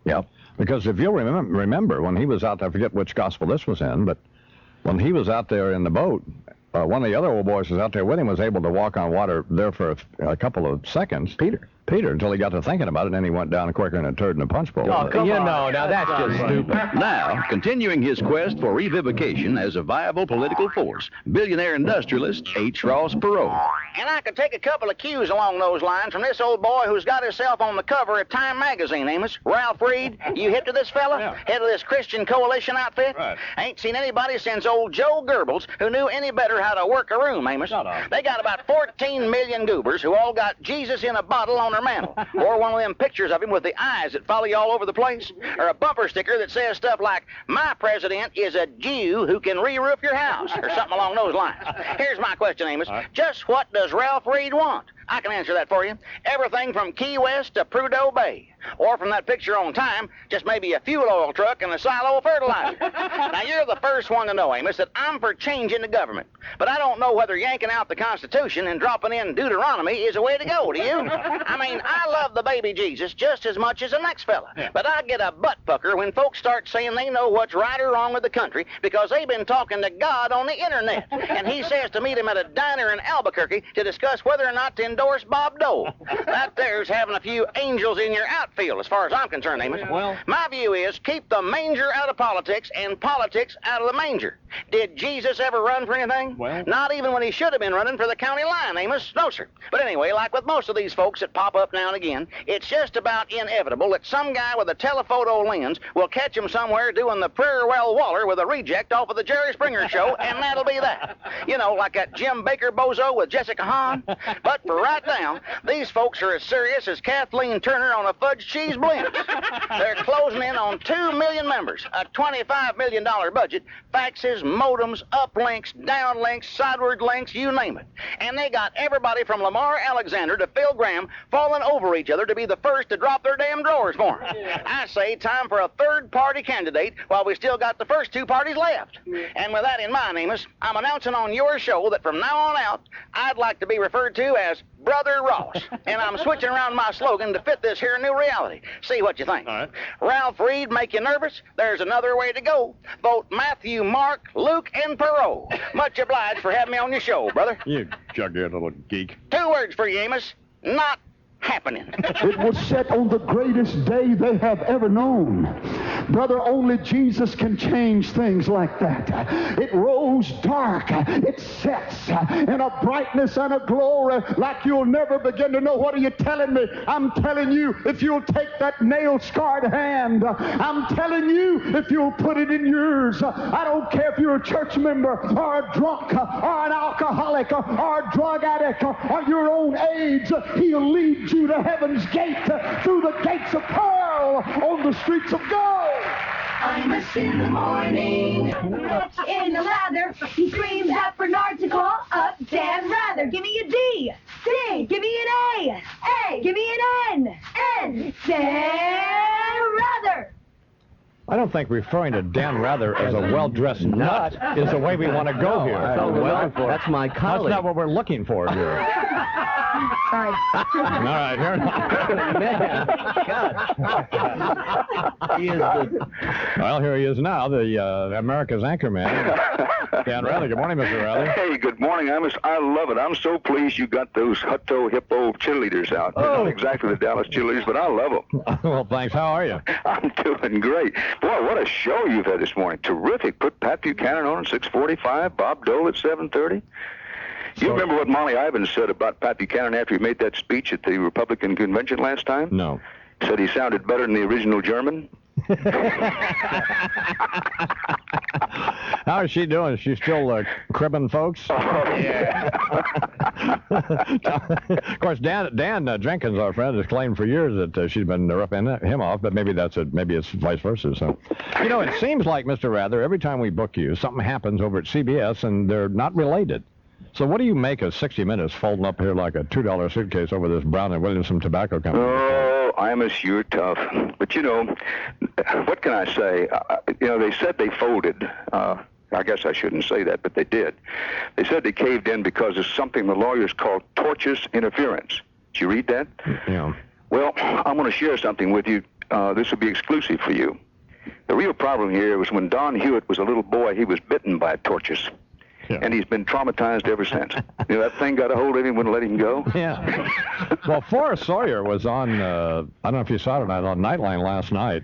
yeah. Because if you'll remember when he was out there, I forget which gospel this was in, but when he was out there in the boat, one of the other old boys was out there with him, was able to walk on water there for a couple of seconds. Peter, until he got to thinking about it, and then he went down quicker than a turd in a punch bowl. Oh, come on. Now that's just stupid. Now, continuing his quest for revivification as a viable political force, billionaire industrialist H. Ross Perot. And I could take a couple of cues along those lines from this old boy who's got himself on the cover of Time magazine, Amos. Ralph Reed. You hip to this fella? Yeah. Head of this Christian Coalition outfit? Right. Ain't seen anybody since old Joe Goebbels who knew any better how to work a room, Amos. Shut up. They got about 14 million goobers who all got Jesus in a bottle on their mantle. Or one of them pictures of him with the eyes that follow you all over the place. Or a bumper sticker that says stuff like, "My president is a Jew who can re-roof your house," or something along those lines. Here's my question, Amos. Just what does Ralph Reed want? I can answer that for you. Everything from Key West to Prudhoe Bay. Or from that picture on Time, just maybe a fuel oil truck and a silo of fertilizer. Now, you're the first one to know, Amos, that I'm for changing the government. But I don't know whether yanking out the Constitution and dropping in Deuteronomy is a way to go, do you? I mean, I love the baby Jesus just as much as the next fella. But I get a butt pucker when folks start saying they know what's right or wrong with the country because they've been talking to God on the internet. And he says to meet him at a diner in Albuquerque to discuss whether or not to endorse Bob Dole. That there's having a few angels in your outfield, as far as I'm concerned, Amos. Well, my view is keep the manger out of politics and politics out of the manger. Did Jesus ever run for anything? Well, not even when he should have been running for the county line, Amos. No, sir. But anyway, like with most of these folks that pop up now and again, it's just about inevitable that some guy with a telephoto lens will catch him somewhere doing the Prayer Well Waller with a reject off of the Jerry Springer show, and that'll be that. You know, like that Jim Baker bozo with Jessica Hahn. But for right now, these folks are as serious as Kathleen Turner on a fudge cheese blend. They're closing in on 2 million members, a $25 million budget, faxes, modems, uplinks, downlinks, sideward links, you name it. And they got everybody from Lamar Alexander to Phil Graham falling over each other to be the first to drop their damn drawers for them. I say time for a third-party candidate while we still got the first two parties left. And with that in mind, Amos, I'm announcing on your show that from now on out, I'd like to be referred to as Brother Ross. And I'm switching around my slogan to fit this here new reality. See what you think. All right. Ralph Reed make you nervous? There's another way to go. Vote Matthew, Mark, Luke, and Perot. Much obliged for having me on your show, brother. You jug-eared little geek. 2 words for you, Amos. Not happening. It was set on the greatest day they have ever known. Brother, only Jesus can change things like that. It rose dark. It sets in a brightness and a glory like you'll never begin to know. What are you telling me? I'm telling you, if you'll take that nail-scarred hand, I'm telling you, if you'll put it in yours, I don't care if you're a church member or a drunk or an alcoholic or a drug addict or your own age, he'll lead you to heaven's gate through the gates of pearl on the streets of gold. Imus in the morning. Rich in the lather, he screams at Bernard to call up Dan Rather. Give me a D. D. Give me an A. A. Give me an N. N. Dan Rather. I don't think referring to Dan Rather as a well-dressed nut is the way we want to go here. That's my colleague. That's not what we're looking for here. Sorry. All right, here. Man, God. He is the... Well, here he is now, the America's Anchorman. Dan Rather. Good morning, Mr. Rather. Hey, good morning, Imus. I love it. I'm so pleased you got those Hutto Hippo cheerleaders out. They're not exactly the Dallas cheerleaders, but I love them. Well, thanks. How are you? I'm doing great. Boy, what a show you've had this morning. Terrific. Put Pat Buchanan on at 6:45, Bob Dole at 7:30. You remember what Molly Ivins said about Pat Buchanan after he made that speech at the Republican convention last time? No. Said he sounded better than the original German. How is she doing? Is she still cribbing folks? Oh, yeah. Of course, Dan Jenkins, our friend, has claimed for years that she's been ripping him off, but maybe maybe it's vice versa. So, it seems like, Mr. Rather, every time we book you, something happens over at CBS, and they're not related. So what do you make of 60 Minutes folding up here like a $2 suitcase over this Brown & Williamson tobacco company? Oh, Imus, you're tough. But, what can I say? They said they folded. I guess I shouldn't say that, but they did. They said they caved in because of something the lawyers call tortious interference. Did you read that? Yeah. Well, I'm going to share something with you. This will be exclusive for you. The real problem here was when Don Hewitt was a little boy, he was bitten by a tortoise. Yeah. And he's been traumatized ever since. That thing got a hold of him, wouldn't let him go. Yeah. Well, Forrest Sawyer was on, I don't know if you saw it or not, on Nightline last night.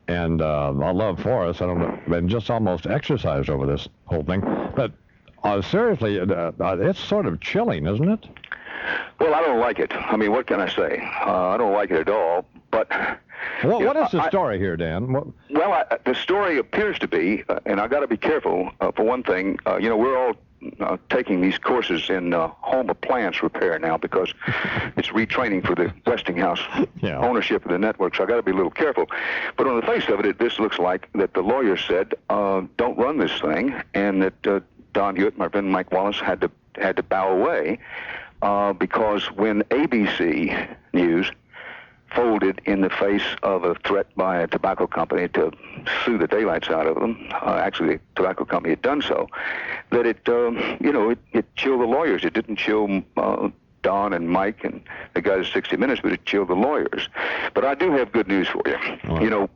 And I love Forrest. I don't know, been just almost exercised over this whole thing. But seriously, it's sort of chilling, isn't it? Well, I don't like it. I mean, what can I say? I don't like it at all. But what is the story here, Dan? Well, the story appears to be, and I got to be careful. For one thing, we're all taking these courses in home appliance repair now because it's retraining for the Westinghouse ownership of the network. So I got to be a little careful. But on the face of it, this looks like that the lawyer said, "Don't run this thing," and that Don Hewitt, my friend Mike Wallace, had to bow away because when ABC News folded in the face of a threat by a tobacco company to sue the daylights out of them. Actually, the tobacco company had done so. That it chilled the lawyers. It didn't chill Don and Mike and the guys at 60 Minutes, but it chilled the lawyers. But I do have good news for you. Right.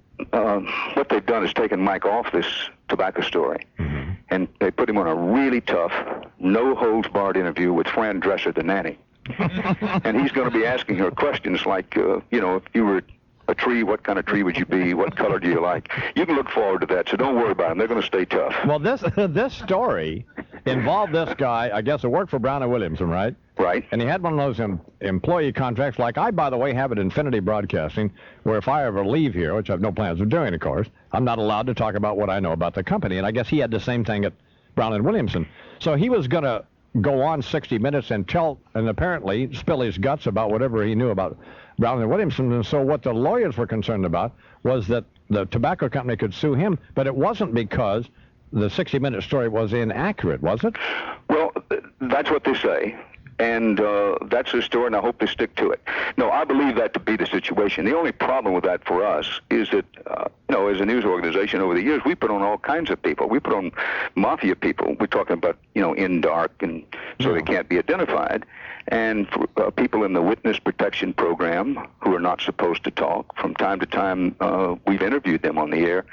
What they've done is taken Mike off this tobacco story, and they put him on a really tough, no-holds-barred interview with Fran Dresser, the nanny. And he's going to be asking her questions like, if you were a tree, what kind of tree would you be? What color do you like? You can look forward to that, so don't worry about them. They're going to stay tough. Well, this story involved this guy, I guess, who worked for Brown & Williamson, right? Right. And he had one of those employee contracts, like I, by the way, have at Infinity Broadcasting, where if I ever leave here, which I have no plans of doing, of course, I'm not allowed to talk about what I know about the company. And I guess he had the same thing at Brown & Williamson. So he was going to go on 60 Minutes and apparently spill his guts about whatever he knew about Brown & Williamson. And so what the lawyers were concerned about was that the tobacco company could sue him, but it wasn't because the 60 Minute story was inaccurate, was it? Well, that's what they say. And that's their story, and I hope they stick to it. No, I believe that to be the situation. The only problem with that for us is that, as a news organization over the years, we put on all kinds of people. We put on mafia people. We're talking about, in dark, and so they can't be identified. And for people in the witness protection program who are not supposed to talk, from time to time, we've interviewed them on the air.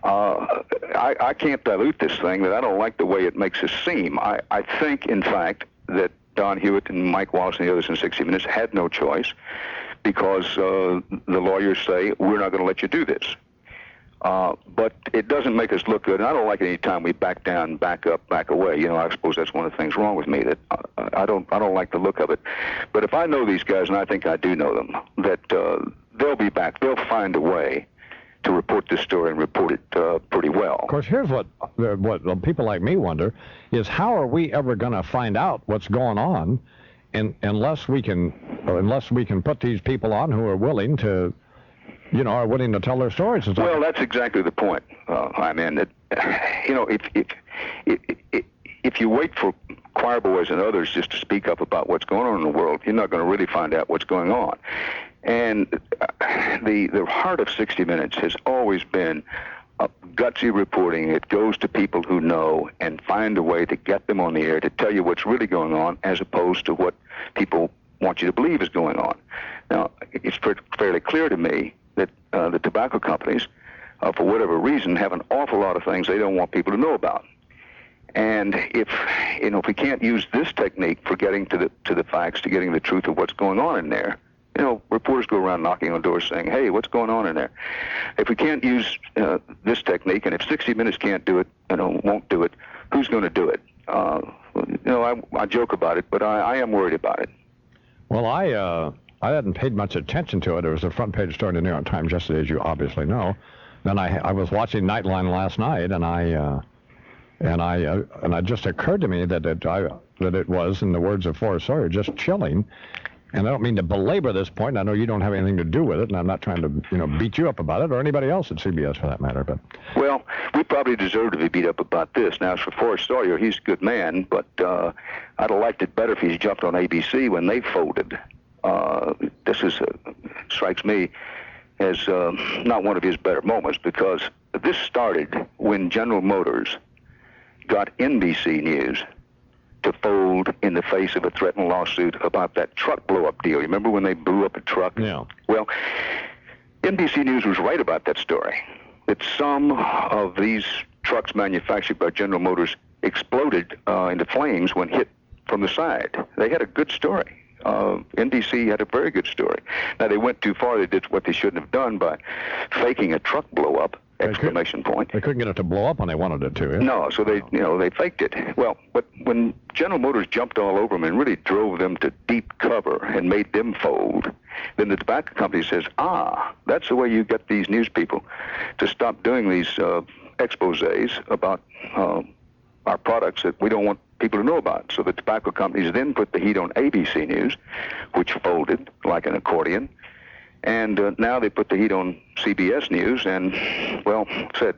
I can't dilute this thing, that I don't like the way it makes us seem. I think, in fact, that Don Hewitt and Mike Wallace and the others in 60 Minutes had no choice because the lawyers say, we're not going to let you do this. But it doesn't make us look good, and I don't like it any time we back down, back up, back away. I suppose that's one of the things wrong with me, that I don't like the look of it. But if I know these guys, and I think I do know them, that they'll be back. They'll find a way to report this story and report it pretty well. Of course, here's what people like me wonder, is how are we ever going to find out what's going on unless we can put these people on who are willing to, tell their stories and stuff. Well, that's exactly the point. I mean, that, if you wait for choir boys and others just to speak up about what's going on in the world, you're not going to really find out what's going on. And the heart of 60 Minutes has always been gutsy reporting. It goes to people who know and find a way to get them on the air to tell you what's really going on as opposed to what people want you to believe is going on. Now, it's fairly clear to me that the tobacco companies, for whatever reason, have an awful lot of things they don't want people to know about. And if we can't use this technique for getting to the facts, to getting the truth of what's going on in there, reporters go around knocking on doors saying, hey, what's going on in there? If we can't use this technique, and if 60 Minutes can't do it, won't do it, who's going to do it? I joke about it, but I am worried about it. Well, I hadn't paid much attention to it. It was a front page story in the New York Times yesterday, as you obviously know. Then I was watching Nightline last night, and And it just occurred to me that it was, in the words of Forrest Sawyer, just chilling. And I don't mean to belabor this point. I know you don't have anything to do with it, and I'm not trying to, beat you up about it, or anybody else at CBS for that matter. But well, we probably deserve to be beat up about this. Now, as for Forrest Sawyer, he's a good man, but I'd have liked it better if he's jumped on ABC when they folded. This strikes me as not one of his better moments, because this started when General Motors got NBC News to fold in the face of a threatened lawsuit about that truck blow-up deal. You remember when they blew up a truck? Yeah. Well, NBC News was right about that story, that some of these trucks manufactured by General Motors exploded into flames when hit from the side. They had a good story. NBC had a very good story. Now, they went too far. They did what they shouldn't have done by faking a truck blow-up. Exclamation point. They couldn't get it to blow up when they wanted it to. Yeah? No, so they faked it. Well, but when General Motors jumped all over them and really drove them to deep cover and made them fold, then the tobacco company says, that's the way you get these news people to stop doing these exposés about our products that we don't want people to know about. So the tobacco companies then put the heat on ABC News, which folded like an accordion. And now they put the heat on CBS News and, well, said,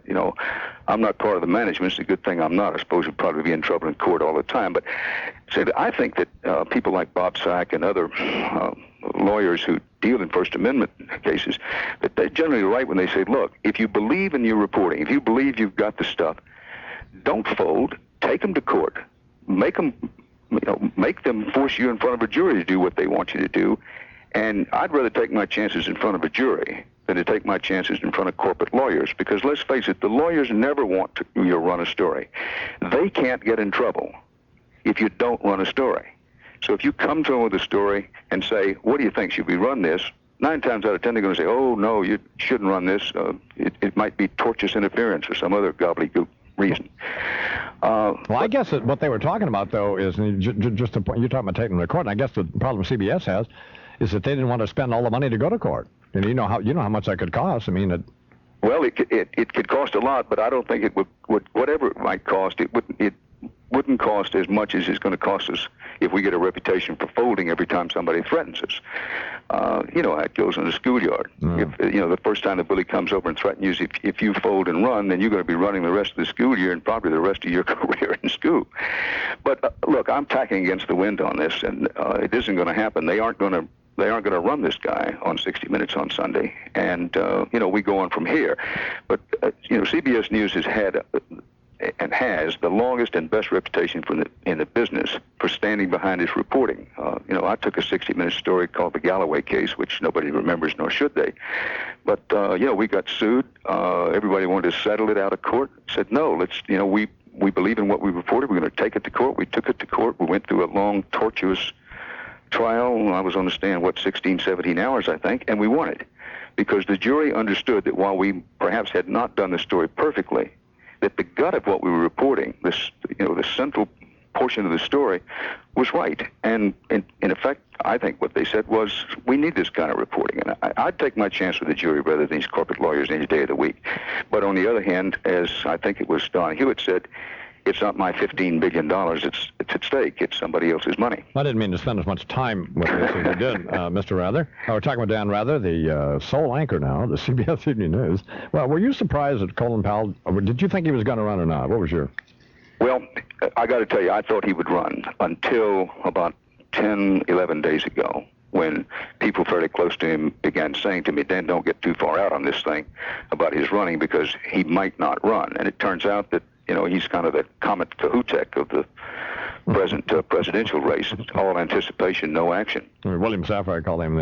I'm not part of the management. It's a good thing I'm not. I suppose we'd probably be in trouble in court all the time. But said, I think that people like Bob Sack and other lawyers who deal in First Amendment cases, that they're generally right when they say, look, if you believe in your reporting, if you believe you've got the stuff, don't fold. Take them to court. Make them force you in front of a jury to do what they want you to do. And I'd rather take my chances in front of a jury than to take my chances in front of corporate lawyers, because let's face it, the lawyers never want to run a story. They can't get in trouble if you don't run a story. So if you come to them with a story and say, what do you think, should we run this? 9 times out of 10, they're going to say, oh, no, you shouldn't run this. It might be tortious interference or some other gobbledygook reason. Well, I guess that what they were talking about, though, is just the point you're talking about taking them to court. And I guess the problem CBS has is that they didn't want to spend all the money to go to court. And you know how much that could cost. I mean, well, it could cost a lot, but I don't think it would whatever it might cost, it wouldn't cost as much as it's going to cost us if we get a reputation for folding every time somebody threatens us. You know how it goes in the schoolyard. If the first time the bully comes over and threatens you, if you fold and run, then you're going to be running the rest of the school year and probably the rest of your career in school. But look, I'm tacking against the wind on this, and it isn't going to happen. They aren't going to run this guy on 60 Minutes on Sunday, and we go on from here. But CBS News has had and has the longest and best reputation in the business for standing behind its reporting. I took a 60 Minutes story called the Galloway case, which nobody remembers, nor should they. But we got sued. Everybody wanted to settle it out of court. Said no. We believe in what we reported. We're going to take it to court. We took it to court. We went through a long, tortuous trial. I was on the stand, 16, 17 hours, I think, and we won it. Because the jury understood that while we perhaps had not done the story perfectly, that the gut of what we were reporting, the central portion of the story, was right. And in effect, I think what they said was, we need this kind of reporting. And I'd take my chance with the jury rather than these corporate lawyers any day of the week. But on the other hand, as I think it was Don Hewitt said, it's not my $15 billion. It's at stake. It's somebody else's money. I didn't mean to spend as much time with this as I did, Mr. Rather. We're talking with Dan Rather, the sole anchor now, the CBS Evening News. Well, were you surprised that Colin Powell, or did you think he was going to run or not? What was your... Well, I got to tell you, I thought he would run until about 10, 11 days ago, when people fairly close to him began saying to me, Dan, don't get too far out on this thing about his running because he might not run. And it turns out that he's kind of the Comet Kahutek of the present presidential race. It's all anticipation, no action. William Safire called him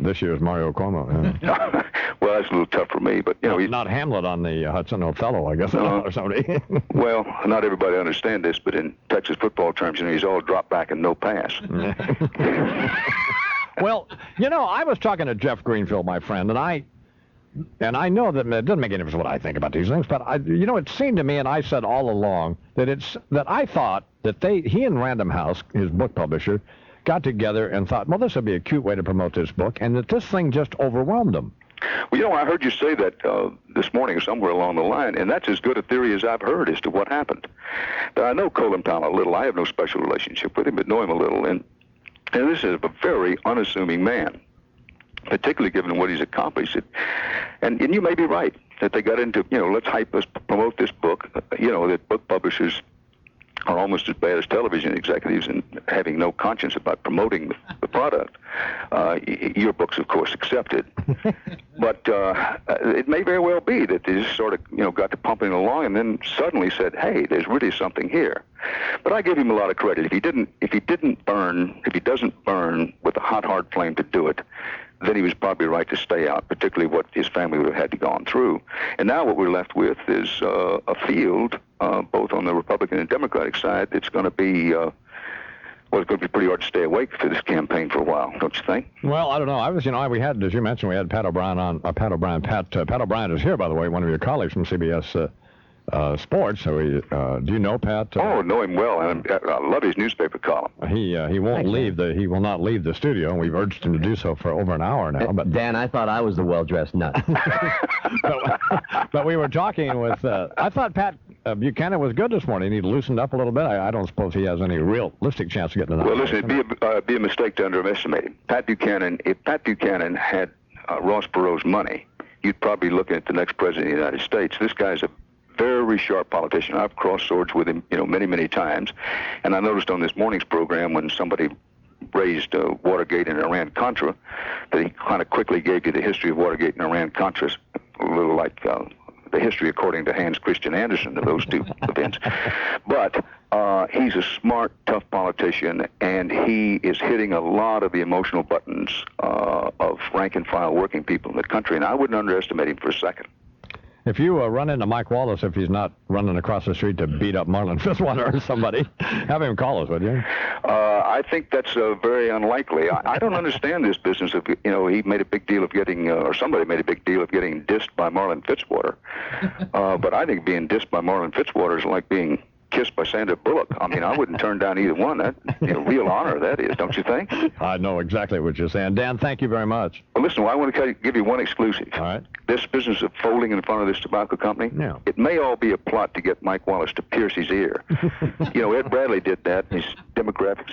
this year's Mario Cuomo. Yeah. Well, that's a little tough for me, but he's not Hamlet on the Hudson Othello, I guess, or somebody. Well, not everybody understands this, but in Texas football terms, he's all drop back and no pass. Well, I was talking to Jeff Greenfield, my friend, and I know that it doesn't make any difference what I think about these things, but it seemed to me, and I said all along, that I thought that he and Random House, his book publisher, got together and thought, well, this would be a cute way to promote this book, and that this thing just overwhelmed them. Well, I heard you say that this morning somewhere along the line, and that's as good a theory as I've heard as to what happened. Now, I know Colin Powell a little. I have no special relationship with him, but know him a little. And this is a very unassuming man, particularly given what he's accomplished. And you may be right that they got into, let's promote this book, that book publishers are almost as bad as television executives and having no conscience about promoting the product. Your book's, of course, accepted. But it may very well be that they just sort of, got to pumping along and then suddenly said, hey, there's really something here. But I give him a lot of credit. If he doesn't burn with a hot, hard flame to do it, then he was probably right to stay out, particularly what his family would have had to gone through. And now what we're left with is a field, both on the Republican and Democratic side, it's going to be, it's going to be pretty hard to stay awake for this campaign for a while, don't you think? Well, I don't know. We had, as you mentioned, we had Pat O'Brien on. Pat O'Brien is here, by the way, one of your colleagues from CBS Sports. So do you know Pat? Know him well, and I love his newspaper column. He will not leave the studio, and we've urged him to do so for over an hour now. But Dan, I thought I was the well-dressed nut. but we were talking with. I thought Pat Buchanan was good this morning. He loosened up a little bit. I don't suppose he has any realistic chance of getting the nomination. Well, listen, it'd be a mistake to underestimate him. If Pat Buchanan had Ross Perot's money, you'd probably be looking at the next president of the United States. This guy's a very sharp politician. I've crossed swords with him, many, many times. And I noticed on this morning's program when somebody raised Watergate and Iran-Contra, that he kind of quickly gave you the history of Watergate and Iran-Contra, a little like the history according to Hans Christian Andersen of those two events. But he's a smart, tough politician, and he is hitting a lot of the emotional buttons of rank-and-file working people in the country, and I wouldn't underestimate him for a second. If you run into Mike Wallace, if he's not running across the street to beat up Marlon Fitzwater or somebody, have him call us, would you? I think that's very unlikely. I don't understand this business of, he made a big deal of getting, or somebody made a big deal of getting dissed by Marlon Fitzwater. But I think being dissed by Marlon Fitzwater is like being kissed by Sandra Bullock. I mean, I wouldn't turn down either one. That real honor, that is, don't you think? I know exactly what you're saying. Dan, thank you very much. Well, listen, I want to give you one exclusive. All right. This business of folding in front of this tobacco company, it may all be a plot to get Mike Wallace to pierce his ear. Ed Bradley did that in his demographics.